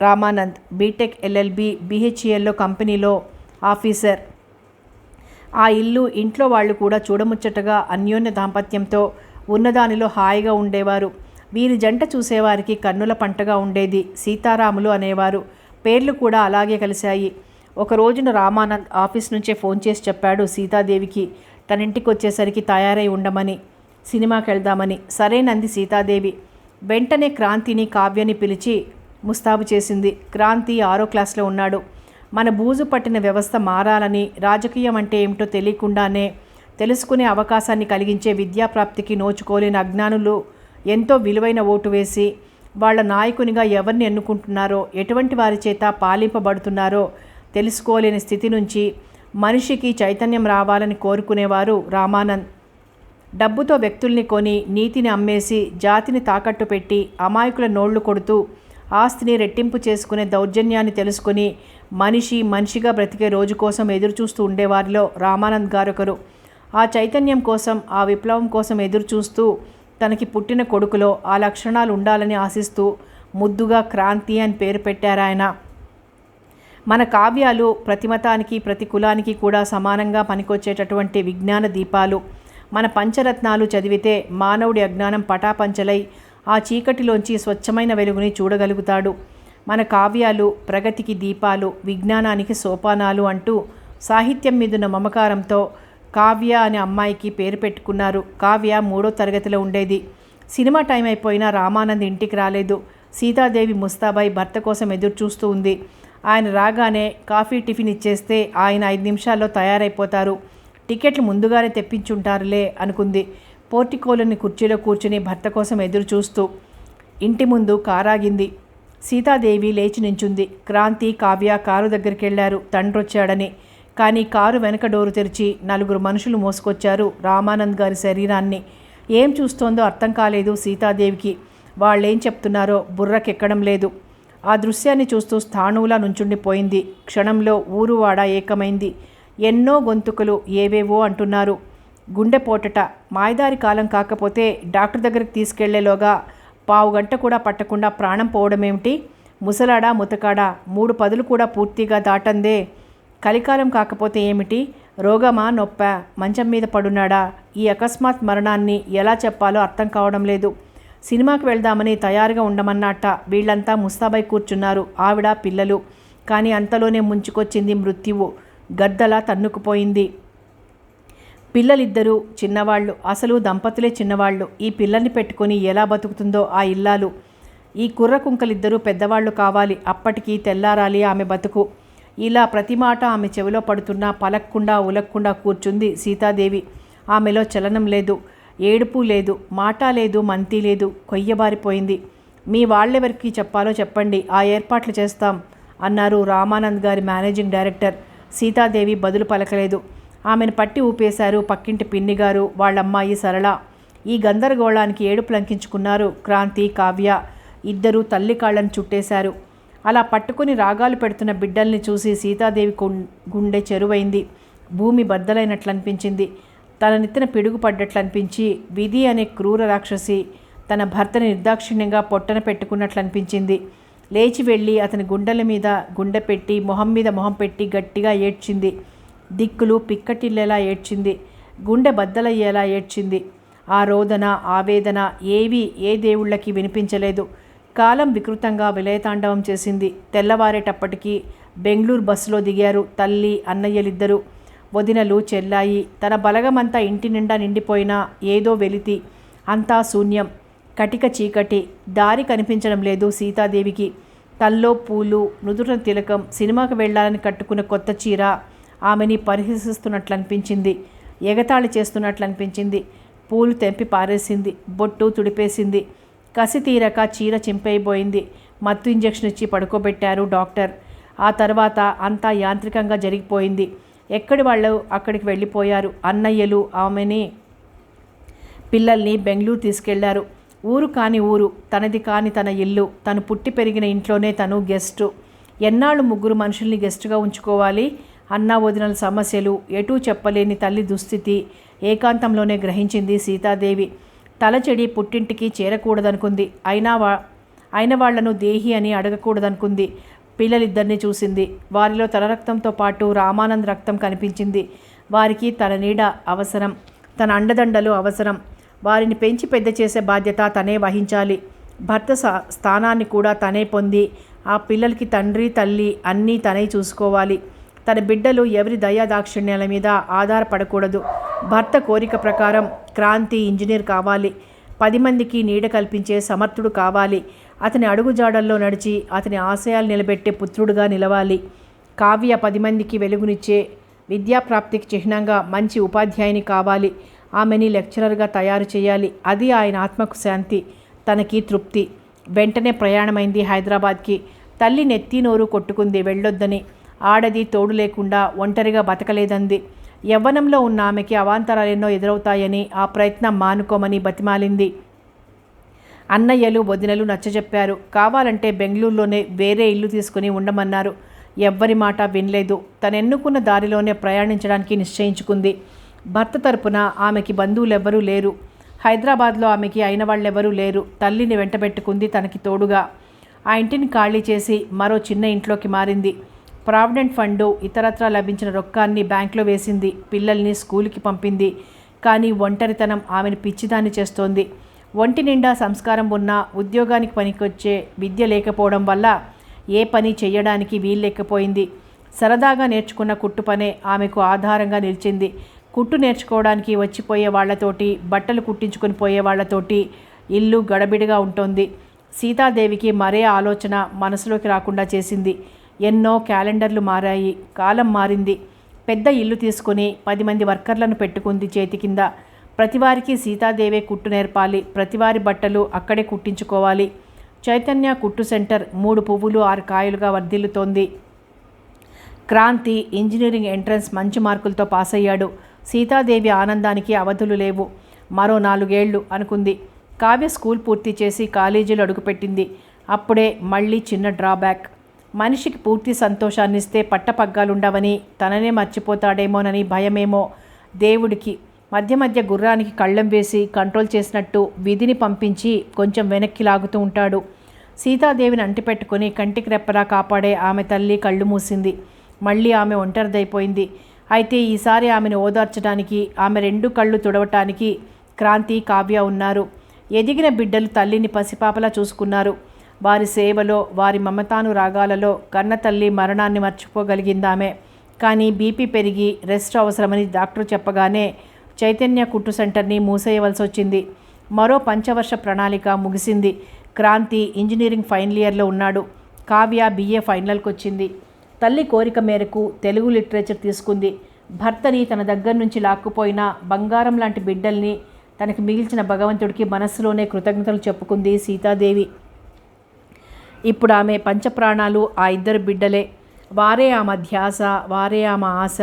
రామానంద్, బీటెక్ LLB, BHELలో కంపెనీలో ఆఫీసర్. ఆ ఇల్లు, ఇంట్లో వాళ్ళు కూడా చూడముచ్చటగా అన్యోన్య దాంపత్యంతో ఉన్నదానిలో హాయిగా ఉండేవారు. వీరి జంట చూసేవారికి కన్నుల పంటగా ఉండేది. సీతారాములు అనేవారు. పేర్లు కూడా అలాగే కలిశాయి. ఒక రోజున రామానంద్ ఆఫీస్ నుంచే ఫోన్ చేసి చెప్పాడు సీతాదేవికి తన ఇంటికి వచ్చేసరికి తయారై ఉండమని, సినిమాకి వెళ్దామని. సరేనంది సీతాదేవి. వెంటనే క్రాంతిని, కావ్యని పిలిచి ముస్తాబు చేసింది. క్రాంతి 6వ క్లాస్లో ఉన్నాడు. మన బూజు పట్టిన వ్యవస్థ మారాలని, రాజకీయం అంటే ఏమిటో తెలియకుండానే తెలుసుకునే అవకాశాన్ని కలిగించే విద్యాప్రాప్తికి నోచుకోలేని అజ్ఞానులు ఎంతో విలువైన ఓటు వేసి వాళ్ళ నాయకునిగా ఎవరిని ఎన్నుకుంటున్నారో, ఎటువంటి వారి చేత పాలింపబడుతున్నారో తెలుసుకోలేని స్థితి నుంచి మనిషికి చైతన్యం రావాలని కోరుకునేవారు రామానంద్. డబ్బుతో వ్యక్తుల్ని కొని నీతిని అమ్మేసి జాతిని తాకట్టు పెట్టి అమాయకుల నోళ్లు కొడుతూ ఆస్తిని రెట్టింపు చేసుకునే దౌర్జన్యాన్ని తెలుసుకుని మనిషిగా బ్రతికే రోజు కోసం ఎదురుచూస్తూ ఉండేవారిలో రామానంద్ గారు ఒకరు. ఆ చైతన్యం కోసం, ఆ విప్లవం కోసం ఎదురుచూస్తూ తనకి పుట్టిన కొడుకులో ఆ లక్షణాలు ఉండాలని ఆశిస్తూ ముద్దుగా క్రాంతి అని పేరు పెట్టారాయన. మన కావ్యాలు ప్రతి మతానికి, ప్రతి కులానికి కూడా సమానంగా పనికొచ్చేటటువంటి విజ్ఞాన దీపాలు. మన పంచరత్నాలు చదివితే మానవుడి అజ్ఞానం పటాపంచలై ఆ చీకటిలోంచి స్వచ్ఛమైన వెలుగుని చూడగలుగుతాడు. మన కావ్యాలు ప్రగతికి దీపాలు, విజ్ఞానానికి సోపానాలు అంటూ సాహిత్యం మీదున్న మమకారంతో కావ్య అనే అమ్మాయికి పేరు పెట్టుకున్నారు. కావ్య 3వ తరగతిలో ఉండేది. సినిమా టైం అయిపోయినా రామానంద్ ఇంటికి రాలేదు. సీతాదేవి ముస్తాబాయి భర్త కోసం ఎదురు చూస్తూ ఉంది. ఆయన రాగానే కాఫీ టిఫిన్ ఇచ్చేస్తే ఆయన 5 నిమిషాల్లో తయారైపోతారు. టికెట్లు ముందుగానే తెప్పించుంటారులే అనుకుంది. పోర్టికోలోని కుర్చీలో కూర్చుని భర్త కోసం ఎదురు చూస్తూ ఇంటి ముందు కారాగింది. సీతాదేవి లేచి నించుంది. క్రాంతి, కావ్య కారు దగ్గరికి వెళ్ళారు తండ్రొచ్చాడని. కానీ కారు వెనక డోరు తెరిచి 4 మనుషులు మోసుకొచ్చారు రామానంద్ గారి శరీరాన్ని. ఏం చూస్తోందో అర్థం కాలేదు సీతాదేవికి. వాళ్ళేం చెప్తున్నారో బుర్రకెక్కడం లేదు. ఆ దృశ్యాన్ని చూస్తూ స్థాణువులా నుంచుండిపోయింది. క్షణంలో ఊరువాడ ఏకమైంది. ఎన్నో గొంతుకలు ఏవేవో అంటున్నారు. గుండెపోటట. మాయదారి కాలం కాకపోతే డాక్టర్ దగ్గరికి తీసుకెళ్లేలోగా 1/2 గంట కూడా పట్టకుండా ప్రాణం పోవడమేమిటి? ముసలాడా ముతకాడా 3 పదులు కూడా పూర్తిగా దాటందే. కలికాలం కాకపోతే ఏమిటి? రోగమా, నొప్పా, మంచం మీద పడున్నాడా? ఈ అకస్మాత్ మరణాన్ని ఎలా చెప్పాలో అర్థం కావడం లేదు. సినిమాకి వెళ్దామని తయారుగా ఉండమన్నట్ట వీళ్ళంతా ముస్తాబై కూర్చున్నారు, ఆవిడ, పిల్లలు. కానీ అంతలోనే ముంచుకొచ్చింది మృత్యువు. గద్దలా తన్నుకుపోయింది. పిల్లలిద్దరూ చిన్నవాళ్ళు, అసలు దంపతులే చిన్నవాళ్ళు. ఈ పిల్లల్ని పెట్టుకొని ఎలా బతుకుతుందో ఆ ఇల్లాలు. ఈ కుర్ర కుంకలిద్దరూ పెద్దవాళ్ళు కావాలి. అప్పటికి తెల్లారాలి ఆమె బతుకు. ఇలా ప్రతి మాట ఆమె చెవిలో పడుతున్నా పలక్కుండా ఉలక్కుండా కూర్చుంది సీతాదేవి. ఆమెలో చలనం లేదు, ఏడుపు లేదు, మాట లేదు, మంతి లేదు. కొయ్యబారిపోయింది. మీ వాళ్ళెవరికి చెప్పాలో చెప్పండి, ఆ ఏర్పాట్లు చేస్తాం అన్నారు రామానంద్ గారి మేనేజింగ్ డైరెక్టర్. సీతాదేవి బదులు పలకలేదు. ఆమెను పట్టి ఊపేశారు పక్కింటి పిన్నిగారు, వాళ్ళమ్మాయి సరళ. ఈ గందరగోళానికి ఏడుపు లంకించుకున్నారు క్రాంతి, కావ్య. ఇద్దరూ తల్లి కాళ్ళను చుట్టేశారు. అలా పట్టుకుని రాగాలు పెడుతున్న బిడ్డల్ని చూసి సీతాదేవి గుండె చెరువైంది. భూమి బద్దలైనట్లనిపించింది. తన నెత్తిన పిడుగు పడ్డట్లనిపించి విధి అనే క్రూర రాక్షసి తన భర్తని నిర్దాక్షిణ్యంగా పొట్టన పెట్టుకున్నట్లనిపించింది. లేచి వెళ్ళి అతని గుండెల మీద గుండె పెట్టి మొహం మీద మొహం పెట్టి గట్టిగా ఏడ్చింది. దిక్కులు పిక్కటిల్లేలా ఏడ్చింది. గుండె బద్దలయ్యేలా ఏడ్చింది. ఆ రోదన, ఆవేదన ఏవీ ఏ దేవుళ్ళకి వినిపించలేదు. కాలం వికృతంగా విలయతాండవం చేసింది. తెల్లవారేటప్పటికీ బెంగళూరు బస్సులో దిగారు తల్లి, అన్నయ్యలిద్దరూ. వదినలు, చెల్లాయి. తన బలగమంతా ఇంటి నిండా నిండిపోయినా ఏదో వెలితి. అంతా శూన్యం, కటిక చీకటి. దారి కనిపించడం లేదు సీతాదేవికి. తల్లో పూలు, నుదుట తిలకం, సినిమాకి వెళ్ళాలని కట్టుకున్న కొత్త చీర ఆమెని పరిహసిస్తున్నట్లనిపించింది. ఎగతాళి చేస్తున్నట్లనిపించింది. పూలు తెంపి పారేసింది. బొట్టు తుడిపేసింది. కసి తీరక చీర చింపైపోయింది. మత్తు ఇంజెక్షన్ ఇచ్చి పడుకోబెట్టారు డాక్టర్. ఆ తర్వాత అంతా యాంత్రికంగా జరిగిపోయింది. ఎక్కడి వాళ్ళు అక్కడికి వెళ్ళిపోయారు. అన్నయ్యలు ఆమెని, పిల్లల్ని బెంగళూరు తీసుకెళ్లారు. ఊరు కాని ఊరు, తనది కాని తన ఇల్లు. తను పుట్టి పెరిగిన ఇంట్లోనే తను గెస్టు. ఎన్నాళ్ళు 3 మనుషుల్ని గెస్టుగా ఉంచుకోవాలి? అన్నా వదినల సమస్యలు, ఎటూ చెప్పలేని తల్లి దుస్థితి ఏకాంతంలోనే గ్రహించింది సీతాదేవి. తలచెడి పుట్టింటికి చేరకూడదనుకుంది. అయిన వాళ్లను దేహి అని అడగకూడదనుకుంది. పిల్లలిద్దరినీ చూసింది. వారిలో తన రక్తంతో పాటు రామానంద్ రక్తం కనిపించింది. వారికి తన నీడ అవసరం, తన అండదండలు అవసరం. వారిని పెంచి పెద్ద చేసే బాధ్యత తనే వహించాలి. భర్త స్థానాన్ని కూడా తనే పొంది ఆ పిల్లలకి తండ్రి, తల్లి అన్నీ తనే చూసుకోవాలి. తన బిడ్డలు ఎవరి దయాదాక్షిణ్యాల మీద ఆధారపడకూడదు. భర్త కోరిక ప్రకారం క్రాంతి ఇంజనీర్ కావాలి. 10 మందికి నీడ కల్పించే సమర్థుడు కావాలి. అతని అడుగుజాడల్లో నడిచి అతని ఆశయాలు నిలబెట్టే పుత్రుడుగా నిలవాలి. కావ్య 10 మందికి వెలుగునిచ్చే విద్యాప్రాప్తికి చిహ్నంగా మంచి ఉపాధ్యాయుని కావాలి. ఆమెని లెక్చరర్గా తయారు చేయాలి. అది ఆయన ఆత్మకు శాంతి, తనకి తృప్తి. వెంటనే ప్రయాణమైంది హైదరాబాద్కి. తల్లి నెత్తి నోరు కొట్టుకుంది వెళ్ళొద్దని. ఆడది తోడు లేకుండా ఒంటరిగా బతకలేదంది. యవ్వనంలో ఉన్న ఆమెకి అవాంతరాలెన్నో ఎదురవుతాయని, ఆ ప్రయత్నం మానుకోమని బతిమాలింది. అన్నయ్యలు వదినలు నచ్చజెప్పారు. కావాలంటే బెంగళూరులోనే వేరే ఇల్లు తీసుకుని ఉండమన్నారు. ఎవ్వరి మాట వినలేదు. తనెన్నుకున్న దారిలోనే ప్రయాణించడానికి నిశ్చయించుకుంది. భర్త తరపున ఆమెకి బంధువులెవ్వరూ లేరు. హైదరాబాద్లో ఆమెకి అయిన వాళ్ళెవరూ లేరు. తల్లిని వెంటబెట్టుకుంది తనకి తోడుగా. ఆ ఇంటిని ఖాళీ చేసి మరో చిన్న ఇంట్లోకి మారింది. ప్రావిడెంట్ ఫండు ఇతరత్రా లభించిన రొక్కాన్ని బ్యాంకులో వేసింది. పిల్లల్ని స్కూల్కి పంపింది. కానీ ఒంటరితనం ఆమెను పిచ్చిదాన్ని చేస్తోంది. ఒంటి నిండా సంస్కారం ఉన్నా ఉద్యోగానికి పనికొచ్చే విద్య లేకపోవడం వల్ల ఏ పని చెయ్యడానికి వీల్లేకపోయింది. సరదాగా నేర్చుకున్న కుట్టు పనే ఆమెకు ఆధారంగా నిలిచింది. కుట్టు నేర్చుకోవడానికి వచ్చిపోయే వాళ్లతోటి, బట్టలు కుట్టించుకొని పోయే వాళ్లతోటి ఇల్లు గడబిడిగా ఉంటుంది. సీతాదేవికి మరే ఆలోచన మనసులోకి రాకుండా చేసింది. ఎన్నో క్యాలెండర్లు మారాయి. కాలం మారింది. పెద్ద ఇల్లు తీసుకుని 10 మంది వర్కర్లను పెట్టుకుంది చేతి కింద. ప్రతివారికి సీతాదేవే కుట్టు నేర్పాలి. ప్రతివారి బట్టలు అక్కడే కుట్టించుకోవాలి. చైతన్య కుట్టు సెంటర్ 3 పువ్వులు 6 కాయలుగా వర్ధిల్లుతోంది. క్రాంతి ఇంజనీరింగ్ ఎంట్రన్స్ మంచి మార్కులతో పాస్ అయ్యాడు. సీతాదేవి ఆనందానికి అవధులు లేవు. మరో 4 ఏళ్ళు అనుకుంది. కావ్య స్కూల్ పూర్తి చేసి కాలేజీలో అడుగుపెట్టింది. అప్పుడే మళ్ళీ చిన్న డ్రాబ్యాక్. మనిషికి పూర్తి సంతోషాన్నిస్తే పట్టపగ్గాలుండవని, తననే మర్చిపోతాడేమోనని భయమేమో దేవుడికి. మధ్య మధ్య గుర్రానికి కళ్ళెం వేసి కంట్రోల్ చేసినట్టు విధిని పంపించి కొంచెం వెనక్కి లాగుతూ ఉంటాడు. సీతాదేవిని అంటిపెట్టుకుని కంటికి రెప్పలా కాపాడే ఆమె తల్లి కళ్ళు మూసింది. మళ్ళీ ఆమె ఒంటరిదైపోయింది. అయితే ఈసారి ఆమెను ఓదార్చడానికి, ఆమె 2 కళ్ళు తుడవటానికి క్రాంతి, కావ్య ఉన్నారు. ఎదిగిన బిడ్డలు తల్లిని పసిపాపలా చూసుకున్నారు. వారి సేవలో, వారి మమతానురాగాలలో కన్న తల్లి మరణాన్ని మర్చిపోగలిగిందామె. కానీ బీపీ పెరిగి రెస్ట్ అవసరమని డాక్టర్ చెప్పగానే చైతన్య కుట్టు సెంటర్ని మూసేయవలసి వచ్చింది. మరో పంచవర్ష ప్రణాళిక ముగిసింది. క్రాంతి ఇంజనీరింగ్ ఫైనల్ ఇయర్లో ఉన్నాడు. కావ్య BA ఫైనల్కి వచ్చింది. తల్లి కోరిక మేరకు తెలుగు లిటరేచర్ తీసుకుంది. భర్తని తన దగ్గర నుంచి లాక్కుపోయిన బంగారం లాంటి బిడ్డల్ని తనకి మిగిల్చిన భగవంతుడికి మనస్సులోనే కృతజ్ఞతలు చెప్పుకుంది సీతాదేవి. ఇప్పుడు ఆమె పంచప్రాణాలు ఆ 2 బిడ్డలే. వారే ఆమె ధ్యాస, వారే ఆమె ఆశ,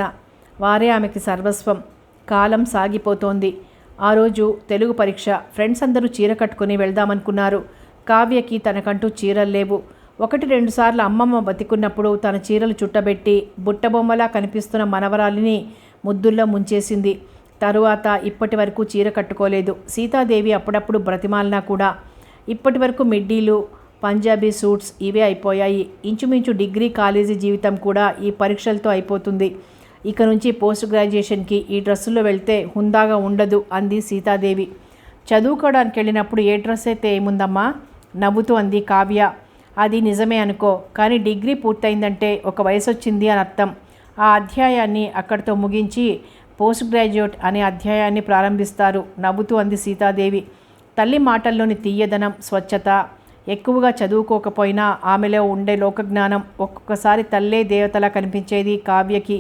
వారే ఆమెకి సర్వస్వం. కాలం సాగిపోతోంది. ఆ రోజు తెలుగు పరీక్ష. ఫ్రెండ్స్ అందరూ చీర కట్టుకుని వెళ్దామనుకున్నారు. కావ్యకి తనకంటూ చీరలు లేవు. 1-2 సార్లు అమ్మమ్మ బతికున్నప్పుడు తన చీరలు చుట్టబెట్టి బుట్టబొమ్మలా కనిపిస్తున్న మనవరాలిని ముద్దుల్లో ముంచేసింది. తరువాత ఇప్పటి వరకు చీర కట్టుకోలేదు. సీతాదేవి అప్పుడప్పుడు బ్రతిమాలినా కూడా. ఇప్పటి వరకు మిడ్డీలు, పంజాబీ సూట్స్ ఇవే అయిపోయాయి. ఇంచుమించు డిగ్రీ కాలేజీ జీవితం కూడా ఈ పరీక్షలతో అయిపోతుంది. ఇక నుంచి పోస్ట్ గ్రాడ్యుయేషన్కి ఈ డ్రెస్సుల్లో వెళ్తే హుందాగా ఉండదు అంది సీతాదేవి. చదువుకోవడానికి వెళ్ళినప్పుడు ఏ డ్రెస్ అయితే ఏముందమ్మా, నవ్వుతూ అంది కావ్య. అది నిజమే అనుకో, కానీ డిగ్రీ పూర్తయిందంటే ఒక వయసు వచ్చింది అని అర్థం. ఆ అధ్యాయాన్ని అక్కడితో ముగించి పోస్ట్ గ్రాడ్యుయేట్ అనే అధ్యాయాన్ని ప్రారంభిస్తారు నవ్వుతూ అంది సీతాదేవి. తల్లి మాటల్లోని తీయదనం, స్వచ్ఛత, ఎక్కువగా చదువుకోకపోయినా ఆమెలో ఉండే లోకజ్ఞానం ఒక్కొక్కసారి తల్లే దేవతలా కనిపించేది కావ్యకి.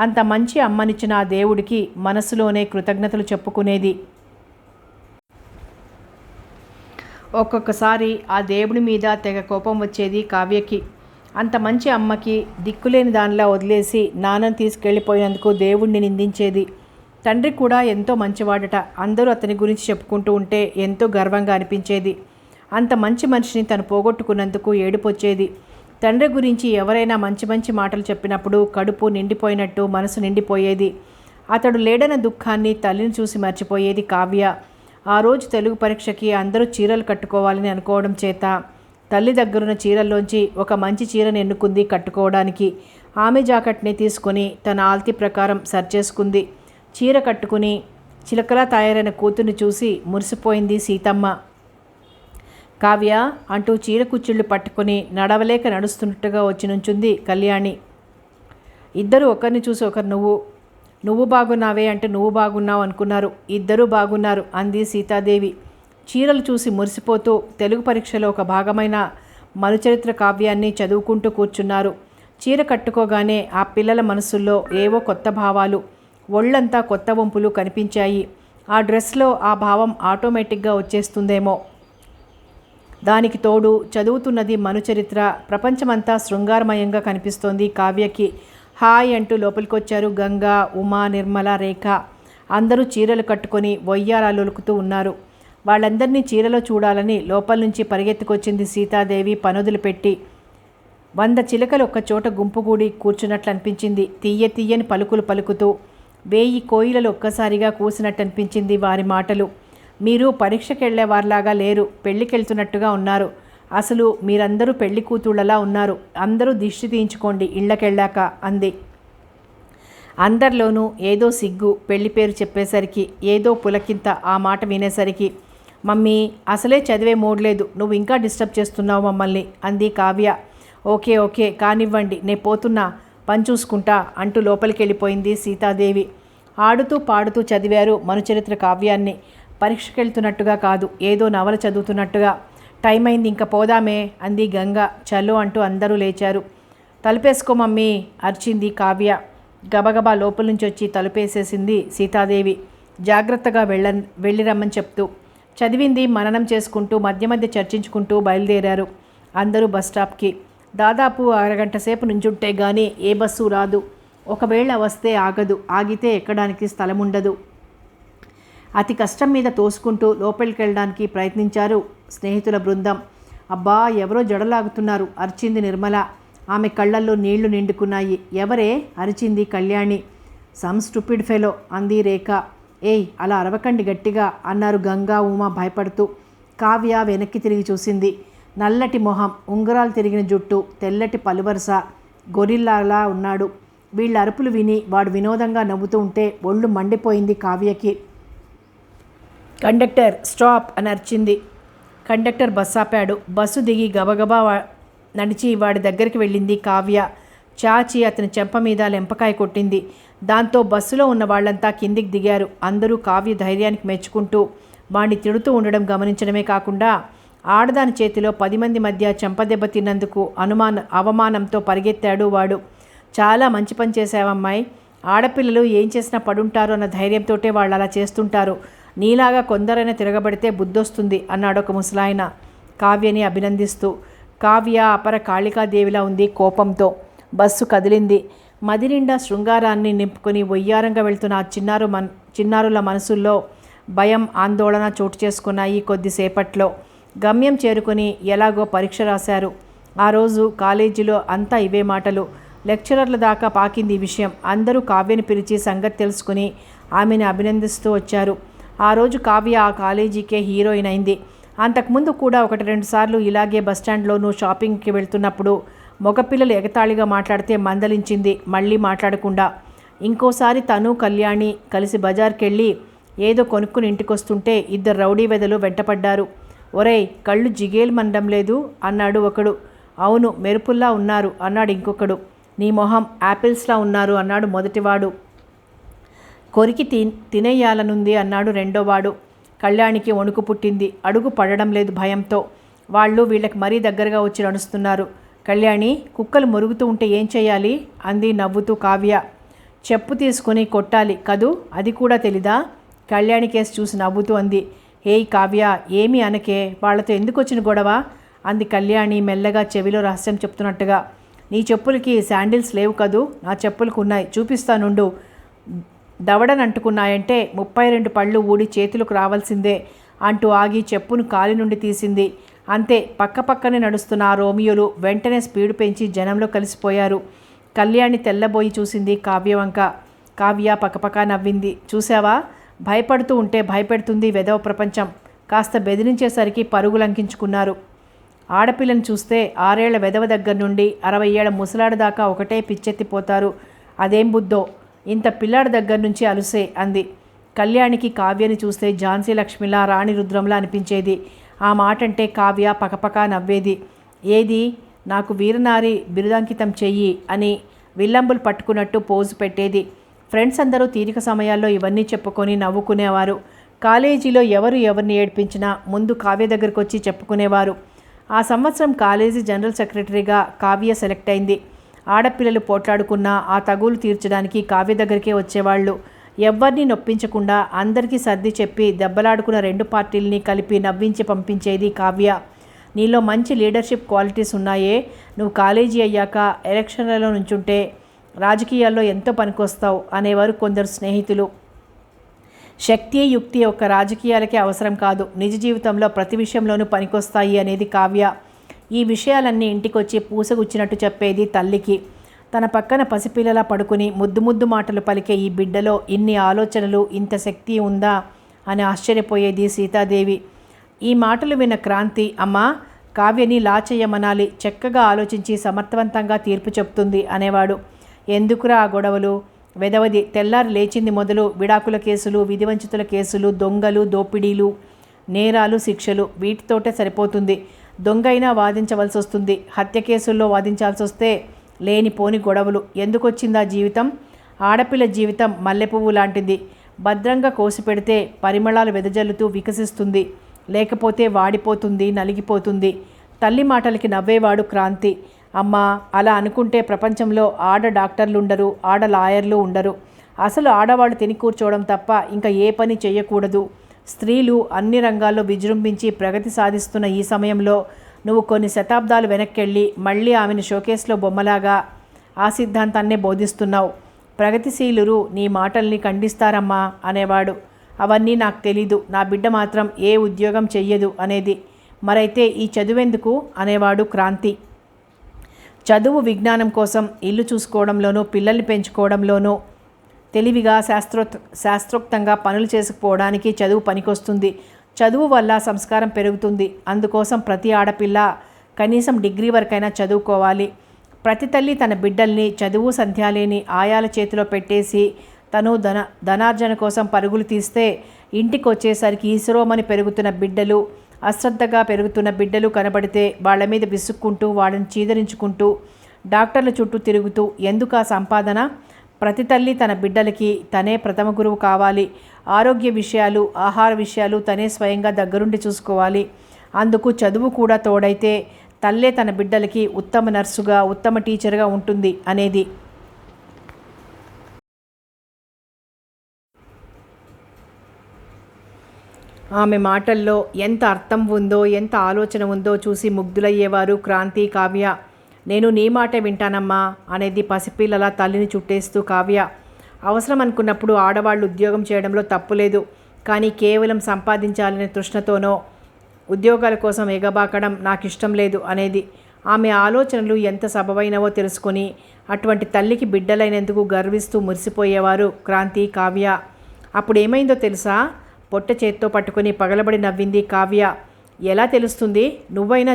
అంత మంచి అమ్మనిచ్చిన ఆ దేవుడికి మనసులోనే కృతజ్ఞతలు చెప్పుకునేది. ఒక్కొక్కసారి ఆ దేవుడి మీద తెగ కోపం వచ్చేది కావ్యకి. అంత మంచి అమ్మకి దిక్కులేని దానిలా వదిలేసి నాన్నని తీసుకెళ్ళిపోయినందుకు దేవుడిని నిందించేది. తండ్రి కూడా ఎంతో మంచివాడట. అందరూ అతని గురించి చెప్పుకుంటూ ఉంటే ఎంతో గర్వంగా అనిపించేది. అంత మంచి మనిషిని తను పోగొట్టుకున్నందుకు ఏడుపొచ్చేది. తండ్రి గురించి ఎవరైనా మంచి మంచి మాటలు చెప్పినప్పుడు కడుపు నిండిపోయినట్టు మనసు నిండిపోయేది. అతడు లేడన్న దుఃఖాన్ని తల్లిని చూసి మర్చిపోయేది కావ్య. ఆ రోజు తెలుగు పరీక్షకి అందరూ చీరలు కట్టుకోవాలని అనుకోవడం చేత తల్లి దగ్గరున్న చీరల్లోంచి ఒక మంచి చీరను ఎన్నుకుంది కట్టుకోవడానికి. ఆమె జాకెట్ని తీసుకుని తన ఆల్తి ప్రకారం సర్చేసుకుంది. చీర కట్టుకుని చిలకలా తయారైన కూతుర్ని చూసి మురిసిపోయింది సీతమ్మ. కావ్య అంటూ చీర కుచ్చిళ్ళు పట్టుకుని నడవలేక నడుస్తున్నట్టుగా వచ్చి నుంచుంది కళ్యాణి. ఇద్దరు ఒకరిని చూసి ఒకరు నువ్వు బాగున్నావే అంటే నువ్వు బాగున్నావు అనుకున్నారు. ఇద్దరూ బాగున్నారు అంది సీతాదేవి. చీరలు చూసి మురిసిపోతూ తెలుగు పరీక్షలో ఒక భాగమైన మనుచరిత్ర కావ్యాన్ని చదువుకుంటూ కూర్చున్నారు. చీర కట్టుకోగానే ఆ పిల్లల మనసుల్లో ఏవో కొత్త భావాలు, ఒళ్ళంతా కొత్త వంపులు కనిపించాయి. ఆ డ్రెస్లో ఆ భావం ఆటోమేటిక్గా వచ్చేస్తుందేమో. దానికి తోడు చదువుతున్నది మనుచరిత్ర. ప్రపంచమంతా శృంగారమయంగా కనిపిస్తోంది కావ్యకి. హాయ్ అంటూ లోపలికొచ్చారు గంగా, ఉమా, నిర్మల, రేఖ. అందరూ చీరలు కట్టుకొని వయ్యారాలొలుకుతూ ఉన్నారు. వాళ్ళందరినీ చీరలో చూడాలని లోపల నుంచి పరిగెత్తుకొచ్చింది సీతాదేవి పనుదులు పెట్టి. 100 చిలకలు ఒక్కచోట గుంపుగూడి కూర్చున్నట్లు అనిపించింది. తీయని పలుకులు పలుకుతూ 1000 కోయిలలు ఒక్కసారిగా కూసినట్టు అనిపించింది వారి మాటలు. మీరు పరీక్షకెళ్లేవారిలాగా లేరు, పెళ్ళికెళ్తున్నట్టుగా ఉన్నారు. అసలు మీరందరూ పెళ్లి కూతుళ్ళలా ఉన్నారు. అందరూ దిష్టి తీయించుకోండి ఇళ్ళకెళ్ళాక అంది. అందరిలోనూ ఏదో సిగ్గు. పెళ్లి పేరు చెప్పేసరికి ఏదో పులకింత. ఆ మాట వినేసరికి, మమ్మీ అసలే చదివే మూడ్లేదు, నువ్వు ఇంకా డిస్టర్బ్ చేస్తున్నావు మమ్మల్ని అంది కావ్య. ఓకే కానివ్వండి, నే పోతున్నా, పని చూసుకుంటా అంటూ లోపలికి వెళ్ళిపోయింది సీతాదేవి. ఆడుతూ పాడుతూ చదివారు మనుచరిత్ర కావ్యాన్ని. పరీక్షకెళ్తున్నట్టుగా కాదు, ఏదో నవల చదువుతున్నట్టుగా. టైం అయింది, ఇంకా పోదామే అంది గంగ. చలో అంటూ అందరూ లేచారు. తలుపేసుకో మమ్మీ అరిచింది కావ్య. గబగబా లోపల నుంచి వచ్చి తలుపేసేసింది సీతాదేవి, జాగ్రత్తగా వెళ్ళి రమ్మని చెప్తూ. చదివింది మననం చేసుకుంటూ మధ్య మధ్య చర్చించుకుంటూ బయలుదేరారు అందరూ బస్టాప్కి. దాదాపు అరగంట సేపు నుంచుంటే గానీ ఏ బస్సు రాదు. ఒకవేళ వస్తే ఆగదు, ఆగితే ఎక్కడానికి స్థలం ఉండదు. అతి కష్టం మీద తోసుకుంటూ లోపలికి వెళ్ళడానికి ప్రయత్నించారు స్నేహితుల బృందం. అబ్బా ఎవరో జడలాగుతున్నారు అరిచింది నిర్మల. ఆమె కళ్ళల్లో నీళ్లు నిండుకున్నాయి. ఎవరే అరిచింది కళ్యాణి. సమ్ స్టూపిడ్ ఫెలో అంది రేఖ. ఏయ్ అలా అరవకండి గట్టిగా అన్నారు గంగా ఉమా భయపడుతూ. కావ్య వెనక్కి తిరిగి చూసింది. నల్లటి మొహం, ఉంగరాలు తిరిగిన జుట్టు, తెల్లటి పలువరస, గొరిల్లాలా ఉన్నాడు. వీళ్ళ అరుపులు విని వాడు వినోదంగా నవ్వుతూ ఉంటే ఒళ్ళు మండిపోయింది కావ్యకి. కండక్టర్ స్టాప్ అని అరిచింది. కండక్టర్ బస్సు ఆపాడు. బస్సు దిగి గబగబా నడిచి వాడి దగ్గరికి వెళ్ళింది కావ్య. చాచి అతని చెంప మీద లెంపకాయ కొట్టింది. దాంతో బస్సులో ఉన్న వాళ్ళంతా కిందికి దిగారు. అందరూ కావ్య ధైర్యానికి మెచ్చుకుంటూ వాడిని తిడుతూ ఉండడం గమనించడమే కాకుండా ఆడదాని చేతిలో 10 మంది మధ్య చెంపదెబ్బ తిన్నందుకు అవమానంతో పరిగెత్తాడు వాడు. చాలా మంచి పని చేశావమ్మాయి. ఆడపిల్లలు ఏం చేసినా పడుంటారు అన్న ధైర్యంతోటే వాళ్ళు అలా చేస్తుంటారు. నీలాగా కొందరైనా తిరగబడితే బుద్ధొస్తుంది అన్నాడు ఒక ముసలాయన కావ్యని అభినందిస్తూ. కావ్య అపర కాళికాదేవిలా ఉంది కోపంతో. బస్సు కదిలింది. మది నిండా శృంగారాన్ని నింపుకొని వయ్యారంగా వెళ్తున్న ఆ చిన్నారుల మనసుల్లో భయం, ఆందోళన చోటు చేసుకున్నాయి. కొద్దిసేపట్లో గమ్యం చేరుకొని ఎలాగో పరీక్ష రాశారు. ఆ రోజు కాలేజీలో అంతా ఇవే మాటలు. లెక్చరర్ల దాకా పాకింది ఈ విషయం. అందరూ కావ్యని పిలిచి సంగతి తెలుసుకుని ఆమెను అభినందిస్తూ వచ్చారు. ఆ రోజు కావ్య ఆ కాలేజీకే హీరోయిన్ అయింది. అంతకుముందు కూడా 1-2 సార్లు ఇలాగే బస్టాండ్లోనూ షాపింగ్కి వెళ్తున్నప్పుడు మగపిల్లలు ఎగతాళిగా మాట్లాడితే మందలించింది, మళ్ళీ మాట్లాడకుండా. ఇంకోసారి తను కళ్యాణి కలిసి బజార్కి వెళ్ళి ఏదో కొనుక్కుని ఇంటికొస్తుంటే 2 రౌడీ వెదలు వెంటపడ్డారు. ఒరేయ్ కళ్ళు జిగేలు మండం లేదు అన్నాడు ఒకడు. అవును మెరుపుల్లా ఉన్నారు అన్నాడు ఇంకొకడు. నీ మొహం యాపిల్స్లా ఉన్నారు అన్నాడు మొదటివాడు. కొరికి తినేయాలనుంది అన్నాడు రెండోవాడు. కళ్యాణికి వణుకు పుట్టింది. అడుగు పడడం లేదు భయంతో. వాళ్ళు వీళ్ళకి మరీ దగ్గరగా వచ్చి నడుస్తున్నారు. కళ్యాణి కుక్కలు మురుగుతూ ఉంటే ఏం చేయాలి అంది నవ్వుతూ కావ్య. చెప్పు తీసుకుని కొట్టాలి కదూ, అది కూడా తెలీదా? కళ్యాణి కేసు చూసి నవ్వుతూ అంది. హేయ్ కావ్య ఏమీ అనకే, వాళ్లతో ఎందుకు వచ్చిన గొడవ అంది కళ్యాణి మెల్లగా చెవిలో రహస్యం చెప్తున్నట్టుగా. నీ చెప్పులకి శాండిల్స్ లేవు కదూ, నా చెప్పులకు ఉన్నాయి, చూపిస్తానుండు. దవడనంటుకున్నాయంటే 32 పళ్ళు ఊడి చేతులకు రావాల్సిందే అంటూ ఆగి చెప్పును కాలి నుండి తీసింది. అంతే, పక్కపక్కనే నడుస్తున్న ఆ రోమియోలు వెంటనే స్పీడు పెంచి జనంలో కలిసిపోయారు. కళ్యాణి తెల్లబోయి చూసింది కావ్య వంక. కావ్య పక్కపక్క నవ్వింది. చూసావా, భయపడుతూ ఉంటే భయపెడుతుంది వెధవ ప్రపంచం. కాస్త బెదిరించేసరికి పరుగులంకించుకున్నారు. ఆడపిల్లని చూస్తే 6 ఏళ్ల వెధవ దగ్గర నుండి 60 ఏళ్ల ముసలాడు దాకా ఒకటే పిచ్చెత్తిపోతారు. అదేం బుద్ధో, ఇంత పిల్లాడి దగ్గర నుంచి అలుసే అంది. కళ్యాణికి కావ్యని చూస్తే ఝాన్సీ లక్ష్మిలా, రాణి రుద్రంలా అనిపించేది. ఆ మాటంటే కావ్య పకపకా నవ్వేది. ఏది, నాకు వీరనారి బిరుదాంకితం చెయ్యి అని విల్లంబులు పట్టుకున్నట్టు పోజు పెట్టేది. ఫ్రెండ్స్ అందరూ తీరిక సమయాల్లో ఇవన్నీ చెప్పుకొని నవ్వుకునేవారు. కాలేజీలో ఎవరిని ఏడ్పించినా ముందు కావ్య దగ్గరకు వచ్చి చెప్పుకునేవారు. ఆ సంవత్సరం కాలేజీ జనరల్ సెక్రటరీగా కావ్య సెలెక్ట్ అయింది. ఆడపిల్లలు పోట్లాడుకున్నా ఆ తగులు తీర్చడానికి కావ్య దగ్గరికే వచ్చేవాళ్ళు. ఎవ్వరిని నొప్పించకుండా అందరికీ సర్ది చెప్పి దెబ్బలాడుకున్న 2 పార్టీలని కలిపి నవ్వించి పంపించేది కావ్య. నీలో మంచి లీడర్షిప్ క్వాలిటీస్ ఉన్నాయే, నువ్వు కాలేజీ అయ్యాక ఎలక్షన్లలో నుంచుంటే రాజకీయాల్లో ఎంతో పనికొస్తావు అనేవారు కొందరు స్నేహితులు. శక్తి యుక్తి ఒక్క రాజకీయాలకే అవసరం కాదు, నిజ జీవితంలో ప్రతి విషయంలోనూ పనికొస్తాయి అనేది కావ్య. ఈ విషయాలన్నీ ఇంటికొచ్చి పూసగుచ్చినట్టు చెప్పేది తల్లికి. తన పక్కన పసిపిల్లలా పడుకుని ముద్దు ముద్దు మాటలు పలికే ఈ బిడ్డలో ఇన్ని ఆలోచనలు, ఇంత శక్తి ఉందా అని ఆశ్చర్యపోయేది సీతాదేవి. ఈ మాటలు విన్న క్రాంతి, అమ్మా కావ్యని లా చెయ్యమనాలి, చక్కగా ఆలోచించి సమర్థవంతంగా తీర్పు చెప్తుంది అనేవాడు. ఎందుకురా ఆ గొడవలు, వెదవది తెల్లారి లేచింది మొదలు విడాకుల కేసులు, విధివంచితుల కేసులు, దొంగలు, దోపిడీలు, నేరాలు, శిక్షలు, వీటితోటే సరిపోతుంది. దొంగ అయినా వాదించవలసి వస్తుంది, హత్య కేసుల్లో వాదించాల్సి వస్తే లేనిపోని గొడవలు. ఎందుకొచ్చిందా జీవితం? ఆడపిల్ల జీవితం మల్లెపువ్వు లాంటిది, భద్రంగా కోసి పెడితే పరిమళాలు వెదజల్లుతూ వికసిస్తుంది, లేకపోతే వాడిపోతుంది, నలిగిపోతుంది. తల్లి మాటలకి నవ్వేవాడు క్రాంతి. అమ్మా అలా అనుకుంటే ప్రపంచంలో ఆడ డాక్టర్లు ఉండరు, ఆడ లాయర్లు ఉండరు. అసలు ఆడవాళ్ళు తిని కూర్చోవడం తప్ప ఇంకా ఏ పని చేయకూడదు. స్త్రీలు అన్ని రంగాల్లో విజృంభించి ప్రగతి సాధిస్తున్న ఈ సమయంలో నువ్వు కొన్ని శతాబ్దాలు వెనక్కెళ్ళి మళ్ళీ ఆమెను షోకేస్లో బొమ్మలాగా ఆ సిద్ధాంతాన్నే బోధిస్తున్నావు. ప్రగతిశీలురు నీ మాటల్ని ఖండిస్తారమ్మా అనేవాడు. అవన్నీ నాకు తెలీదు, నా బిడ్డ మాత్రం ఏ ఉద్యోగం చెయ్యదు అనేది. మరైతే ఈ చదువెందుకు అనేవాడు క్రాంతి. చదువు విజ్ఞానం కోసం, ఇల్లు చూసుకోవడంలోనూ, పిల్లల్ని పెంచుకోవడంలోనూ, తెలివిగా శాస్త్రోక్తంగా పనులు చేసుకుపోవడానికి చదువు పనికొస్తుంది. చదువు వల్ల సంస్కారం పెరుగుతుంది. అందుకోసం ప్రతి ఆడపిల్ల కనీసం డిగ్రీ వరకైనా చదువుకోవాలి. ప్రతి తల్లి తన బిడ్డల్ని చదువు సంధ్యాలేని ఆయాల చేతిలో పెట్టేసి తను ధనార్జన కోసం పరుగులు తీస్తే ఇంటికి వచ్చేసరికి ఈశ్వరోమని పెరుగుతున్న బిడ్డలు, అశ్రద్ధగా పెరుగుతున్న బిడ్డలు కనబడితే వాళ్ళ మీద విసుక్కుంటూ వాళ్ళని చీదరించుకుంటూ డాక్టర్ల చుట్టూ తిరుగుతూ ఎందుకు ఆ సంపాదన? ప్రతి తల్లి తన బిడ్డలకి తనే ప్రథమ గురువు కావాలి. ఆరోగ్య విషయాలు, ఆహార విషయాలు తనే స్వయంగా దగ్గరుండి చూసుకోవాలి. అందుకు చదువు కూడా తోడైతే తల్లే తన బిడ్డలకి ఉత్తమ నర్సుగా, ఉత్తమ టీచర్గా ఉంటుంది అనేది. ఆమె మాటల్లో ఎంత అర్థం ఉందో, ఎంత ఆలోచన ఉందో చూసి ముగ్ధులయ్యేవారు క్రాంతి, కావ్య. నేను నీ మాటే వింటానమ్మా అనేది పసిపిల్లల తల్లిని చుట్టేస్తూ కావ్య. అవసరం అనుకున్నప్పుడు ఆడవాళ్ళు ఉద్యోగం చేయడంలో తప్పులేదు, కానీ కేవలం సంపాదించాలనే తృష్ణతోనో ఉద్యోగాల కోసం ఎగబాకడం నాకు ఇష్టం లేదు అనేది. ఆమె ఆలోచనలు ఎంత సబబైనవో తెలుసుకొని అటువంటి తల్లికి బిడ్డలైనందుకు గర్విస్తూ మురిసిపోయేవారు క్రాంతి, కావ్య. అప్పుడు ఏమైందో తెలుసా? పొట్ట చేత్తో పట్టుకొని పగలబడి నవ్వింది కావ్య. ఎలా తెలుస్తుంది? నవ్వైనా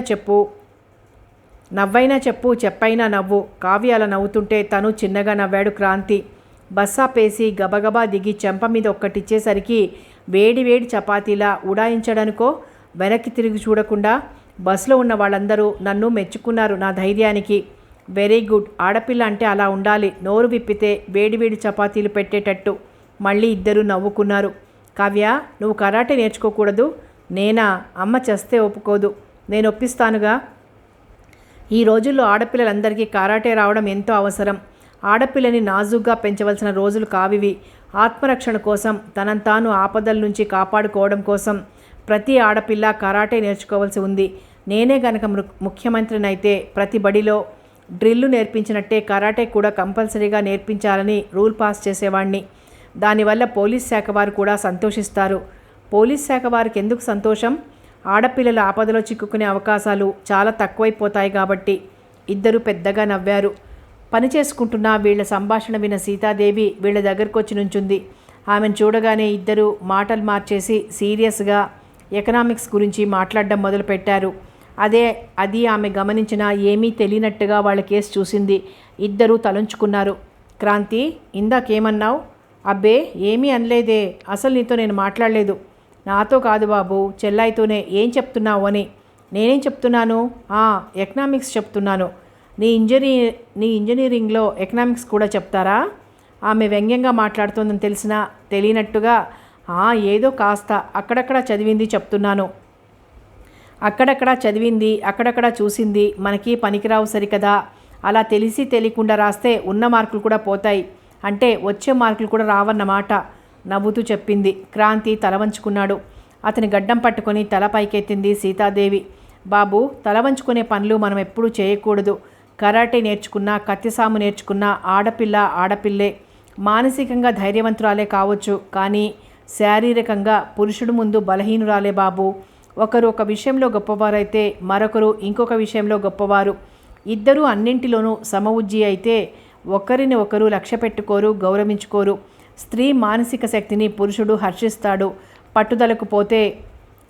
చెప్పు, చెప్పైనా నవ్వు. కావ్య అలా నవ్వుతుంటే తను చిన్నగా నవ్వాడు క్రాంతి. బస్సాపేసి గబగబా దిగి చెంప మీద ఒక్కటిచ్చేసరికి వేడి వేడి చపాతీలా ఉడాయించడానికో వెనక్కి తిరిగి చూడకుండా బస్సులో ఉన్న వాళ్ళందరూ నన్ను మెచ్చుకున్నారు నా ధైర్యానికి. వెరీ గుడ్, ఆడపిల్ల అంటే అలా ఉండాలి, నోరు విప్పితే వేడివేడి చపాతీలు పెట్టేటట్టు. మళ్ళీ ఇద్దరు నవ్వుకున్నారు. కావ్య, నువ్వు కరాటే నేర్చుకోకూడదు? నేనా? అమ్మ చేస్తే ఒప్పుకోదు, నేను ఒప్పిస్తానుగా. ఈ రోజుల్లో ఆడపిల్లలందరికీ కరాటే రావడం ఎంతో అవసరం. ఆడపిల్లని నాజూగ్గా పెంచవలసిన రోజులు కావివి. ఆత్మరక్షణ కోసం, తనంతాను ఆపదల నుంచి కాపాడుకోవడం కోసం ప్రతి ఆడపిల్ల కరాటే నేర్చుకోవాల్సి ఉంది. నేనే గనక ముఖ్యమంత్రినైతే ప్రతి బడిలో డ్రిల్లు నేర్పించినట్టే కరాటే కూడా కంపల్సరీగా నేర్పించాలని రూల్ పాస్ చేసేవాణ్ణి. దానివల్ల పోలీస్ శాఖ వారు కూడా సంతోషిస్తారు. పోలీస్ శాఖ వారికి ఎందుకు సంతోషం? ఆడపిల్లల ఆపదలో చిక్కుకునే అవకాశాలు చాలా తక్కువైపోతాయి కాబట్టి. ఇద్దరు పెద్దగా నవ్వారు. పని చేసుకుంటున్న వీళ్ల సంభాషణ విన్న సీతాదేవి వీళ్ళ దగ్గరకు వచ్చి నుంచుంది. ఆమెను చూడగానే ఇద్దరు మాటలు మార్చేసి సీరియస్గా ఎకనామిక్స్ గురించి మాట్లాడడం మొదలుపెట్టారు. అది ఆమె గమనించినా ఏమీ తెలియనట్టుగా వాళ్ళ కేసు చూసింది. ఇద్దరూ తలంచుకున్నారు. క్రాంతి, ఇందాకేమన్నావు? అబ్బే ఏమీ అనలేదే, అసలు నీతో నేను మాట్లాడలేదు. నాతో కాదు బాబు, చెల్లాయితోనే. ఏం చెప్తున్నావు అని. నేనేం చెప్తున్నాను? ఎకనామిక్స్ చెప్తున్నాను. నీ ఇంజనీరింగ్లో ఎకనామిక్స్ కూడా చెప్తారా? ఆమె వ్యంగ్యంగా మాట్లాడుతోందని తెలిసినా తెలియనట్టుగా ఏదో కాస్త అక్కడక్కడ చదివింది చెప్తున్నాను. అక్కడక్కడ చదివింది, అక్కడక్కడ చూసింది మనకి పనికిరావు సరికదా. అలా తెలిసి తెలియకుండా రాస్తే ఉన్న మార్కులు కూడా పోతాయి, అంటే వచ్చే మార్కులు కూడా రావన్నమాట నవ్వుతూ చెప్పింది. క్రాంతి తల వంచుకున్నాడు. అతని గడ్డం పట్టుకొని తల పైకెత్తింది సీతాదేవి. బాబు, తల వంచుకునే పనులు మనం ఎప్పుడూ చేయకూడదు. కరాటే నేర్చుకున్నా, కత్తిసాము నేర్చుకున్నా ఆడపిల్లే. మానసికంగా ధైర్యవంతురాలే కావచ్చు, కానీ శారీరకంగా పురుషుడు ముందు బలహీనురాలే బాబు. ఒకరు ఒక విషయంలో గొప్పవారైతే మరొకరు ఇంకొక విషయంలో గొప్పవారు. ఇద్దరూ అన్నింటిలోనూ సమవుజ్జి అయితే ఒకరిని ఒకరు లక్ష్య పెట్టుకోరు, గౌరవించుకోరు. స్త్రీ మానసిక శక్తిని పురుషుడు హర్షిస్తాడు. పట్టుదలకు పోతే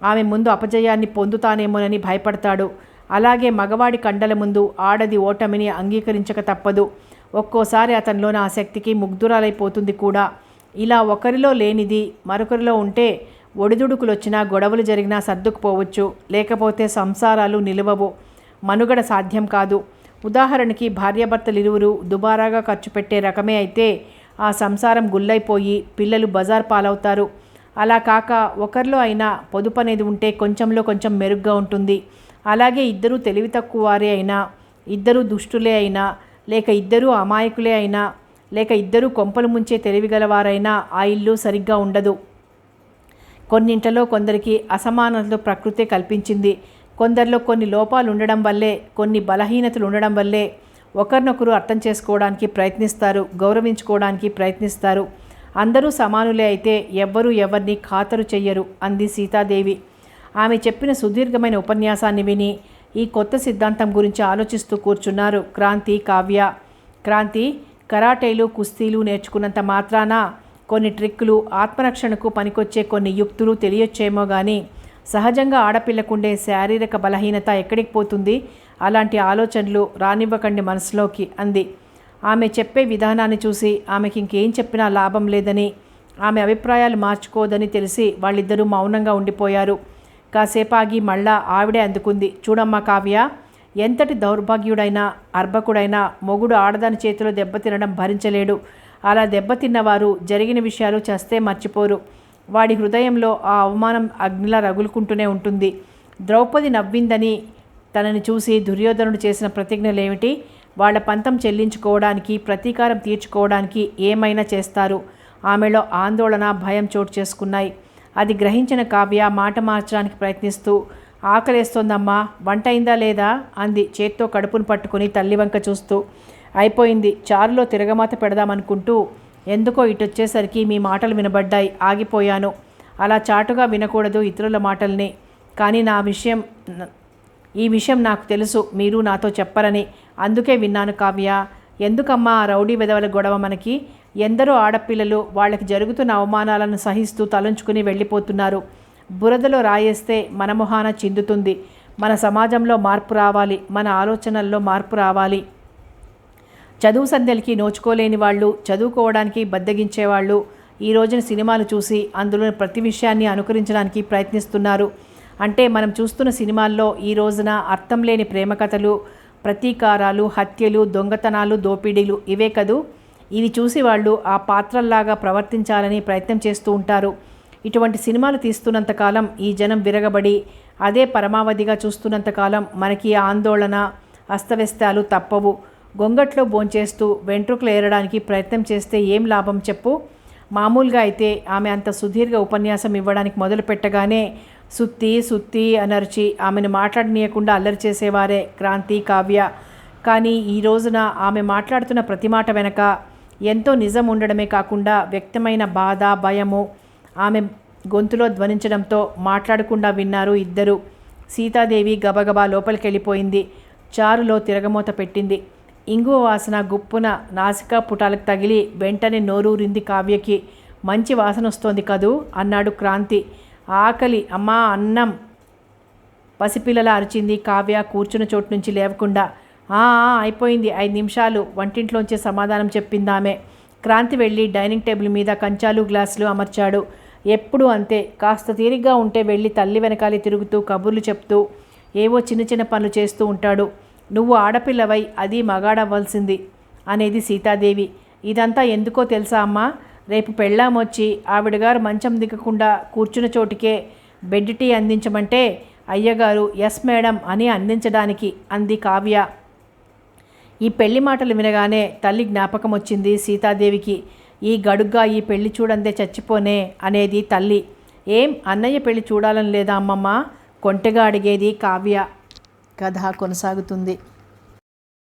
ఆమె ముందు అపజయాన్ని పొందుతానేమోనని భయపడతాడు. అలాగే మగవాడి కండల ముందు ఆడది ఓటమిని అంగీకరించక తప్పదు. ఒక్కోసారి అతనిలోని ఆ శక్తికి ముగ్ధురాలైపోతుంది కూడా. ఇలా ఒకరిలో లేనిది మరొకరిలో ఉంటే ఒడిదుడుకులొచ్చినా గొడవలు జరిగినా సర్దుకుపోవచ్చు. లేకపోతే సంసారాలు నిలవవు, మనుగడ సాధ్యం కాదు. ఉదాహరణకి భార్యాభర్తలిరువురు దుబారాగా ఖర్చు పెట్టే రకమే అయితే ఆ సంసారం గుల్లైపోయి పిల్లలు బజార్ పాలవుతారు. అలా కాక ఒకరిలో అయినా పొదుపు అనేది ఉంటే కొంచెంలో కొంచెం మెరుగ్గా ఉంటుంది. అలాగే ఇద్దరూ తెలివి తక్కువ వారే అయినా, ఇద్దరూ దుష్టులే అయినా, లేక ఇద్దరూ అమాయకులే అయినా, లేక ఇద్దరూ కొంపలు ముంచే తెలివిగలవారైనా ఆ ఇల్లు సరిగ్గా ఉండదు. కొన్నింటలో కొందరికి అసమానతలు ప్రకృతే కల్పించింది. కొందరిలో కొన్ని లోపాలు ఉండడం వల్లే, కొన్ని బలహీనతలు ఉండడం వల్లే ఒకరినొకరు అర్థం చేసుకోవడానికి ప్రయత్నిస్తారు, గౌరవించుకోవడానికి ప్రయత్నిస్తారు. అందరూ సమానులే అయితే ఎవ్వరూ ఎవరిని ఖాతరు చెయ్యరు అంది సీతాదేవి. ఆమె చెప్పిన సుదీర్ఘమైన ఉపన్యాసాన్ని విని ఈ కొత్త సిద్ధాంతం గురించి ఆలోచిస్తూ కూర్చున్నారు క్రాంతి, కావ్య. క్రాంతి, కరాటేలు, కుస్తీలు నేర్చుకున్నంత మాత్రాన కొన్ని ట్రిక్కులు, ఆత్మరక్షణకు పనికొచ్చే కొన్ని యుక్తులు తెలియొచ్చేమో కానీ సహజంగా ఆడపిల్లకుండే శారీరక బలహీనత ఎక్కడికి పోతుంది? అలాంటి ఆలోచనలు రానివ్వకండి మనసులోకి అంది. ఆమె చెప్పే విధానాన్ని చూసి ఆమెకి ఇంకేం చెప్పినా లాభం లేదని, ఆమె అభిప్రాయాలు మార్చుకోదని తెలిసి వాళ్ళిద్దరూ మౌనంగా ఉండిపోయారు. కాసేపాగి మళ్ళా ఆవిడే అందుకుంది. చూడమ్మా కావ్య, ఎంతటి దౌర్భాగ్యుడైనా అర్భకుడైనా మొగుడు ఆడదాని చేతిలో దెబ్బతినడం భరించలేడు. అలా దెబ్బతిన్నవారు జరిగిన విషయాలు చస్తే మర్చిపోరు. వాడి హృదయంలో ఆ అవమానం అగ్నిలా రగులుకుంటూనే ఉంటుంది. ద్రౌపది నవ్విందని తనని చూసి దుర్యోధనుడు చేసిన ప్రతిజ్ఞలేమిటి? వాళ్ళ పంతం చెల్లించుకోవడానికి, ప్రతీకారం తీర్చుకోవడానికి ఏమైనా చేస్తారు. ఆమెలో ఆందోళన, భయం చోటు చేసుకున్నాయి. అది గ్రహించిన కావ్య మాట మార్చడానికి ప్రయత్నిస్తూ, ఆకలేస్తోందమ్మా, వంట అయిందా లేదా అంది చేత్తో కడుపును పట్టుకుని తల్లి వంక చూస్తూ. అయిపోయింది, చారులో తిరగమాత పెడదామనుకుంటూ ఎందుకో ఇటొచ్చేసరికి మీ మాటలు వినబడ్డాయి, ఆగిపోయాను. అలా చాటుగా వినకూడదు ఇతరుల మాటల్ని. కానీ ఈ విషయం నాకు తెలుసు, మీరు నాతో చెప్పరని, అందుకే విన్నాను కావ్య. ఎందుకమ్మా ఆ రౌడీ విధవల గొడవ మనకి? ఎందరో ఆడపిల్లలు వాళ్ళకి జరుగుతున్న అవమానాలను సహిస్తూ తలంచుకుని వెళ్ళిపోతున్నారు. బురదలో రాయేస్తే మన మొహాన చిందుతుంది. మన సమాజంలో మార్పు రావాలి, మన ఆలోచనల్లో మార్పు రావాలి. చదువు సంధ్యలకి నోచుకోలేని వాళ్ళు, చదువుకోవడానికి బద్దగించేవాళ్ళు ఈ రోజున సినిమాలు చూసి అందులోని ప్రతి విషయాన్ని అనుకరించడానికి ప్రయత్నిస్తున్నారు. అంటే మనం చూస్తున్న సినిమాల్లో ఈ రోజున అర్థం లేని ప్రేమ కథలు, ప్రతీకారాలు, హత్యలు, దొంగతనాలు, దోపిడీలు ఇవే కదూ. ఇవి చూసి వాళ్ళు ఆ పాత్రల్లాగా ప్రవర్తించాలని ప్రయత్నం చేస్తూ ఉంటారు. ఇటువంటి సినిమాలు తీస్తున్నంతకాలం ఈ జనం విరగబడి అదే పరమావధిగా చూస్తున్నంతకాలం మనకి ఆందోళన, అస్తవ్యస్తాలు తప్పవు. గొంగట్లో భోంచేస్తూ వెంట్రుకలు ఏరడానికి ప్రయత్నం చేస్తే ఏం లాభం చెప్పు? మామూలుగా అయితే ఆమె అంత సుదీర్ఘ ఉపన్యాసం ఇవ్వడానికి మొదలు పెట్టగానే సుత్తి అనర్చి ఆమెను మాట్లాడనీయకుండా అల్లరి చేసేవారే క్రాంతి, కావ్య. కానీ ఈ రోజున ఆమె మాట్లాడుతున్న ప్రతి మాట వెనక ఎంతో నిజం ఉండడమే కాకుండా వ్యక్తమైన బాధ, భయము ఆమె గొంతులో ధ్వనించడంతో మాట్లాడకుండా విన్నారు ఇద్దరు. సీతాదేవి గబగబా లోపలికి వెళ్ళిపోయింది. చారులో తిరగమూత పెట్టింది. ఇంగువ వాసన గుప్పున నాసికా పుటాలకు తగిలి వెంటనే నోరూరింది కావ్యకి. మంచి వాసన వస్తోంది కదూ అన్నాడు క్రాంతి. ఆకలి అమ్మా, అన్నం, పసిపిల్లల అరిచింది కావ్య కూర్చున్న చోటు నుంచి లేవకుండా. అయిపోయింది, 5 నిమిషాలు వంటింట్లోంచే సమాధానం చెప్పిందామె. క్రాంతి వెళ్ళి డైనింగ్ టేబుల్ మీద కంచాలు, గ్లాసులు అమర్చాడు. ఎప్పుడూ అంతే, కాస్త తీరిగ్గా ఉంటే వెళ్ళి తల్లి వెనకాలి తిరుగుతూ కబుర్లు చెప్తూ ఏవో చిన్న చిన్న పనులు చేస్తూ ఉంటాడు. నువ్వు ఆడపిల్లవై అది మగాడవ్వాల్సింది అనేది సీతాదేవి. ఇదంతా ఎందుకో తెలుసా అమ్మా? రేపు పెళ్ళామొచ్చి ఆవిడగారు మంచం దిగకుండా కూర్చున్న చోటికే బెడ్ టీ అందించమంటే అయ్యగారు ఎస్ మేడం అని అందించడానికి అంది కావ్య. ఈ పెళ్లి మాటలు వినగానే తల్లి జ్ఞాపకం వచ్చింది సీతాదేవికి. ఈ గడుగ్గా ఈ పెళ్లి చూడందే చచ్చిపోనే అనేది తల్లి. ఏం అన్నయ్య పెళ్లి చూడాలని లేదా అమ్మమ్మ? కొంటెగా అడిగేది కావ్య. కథ కొనసాగుతుంది.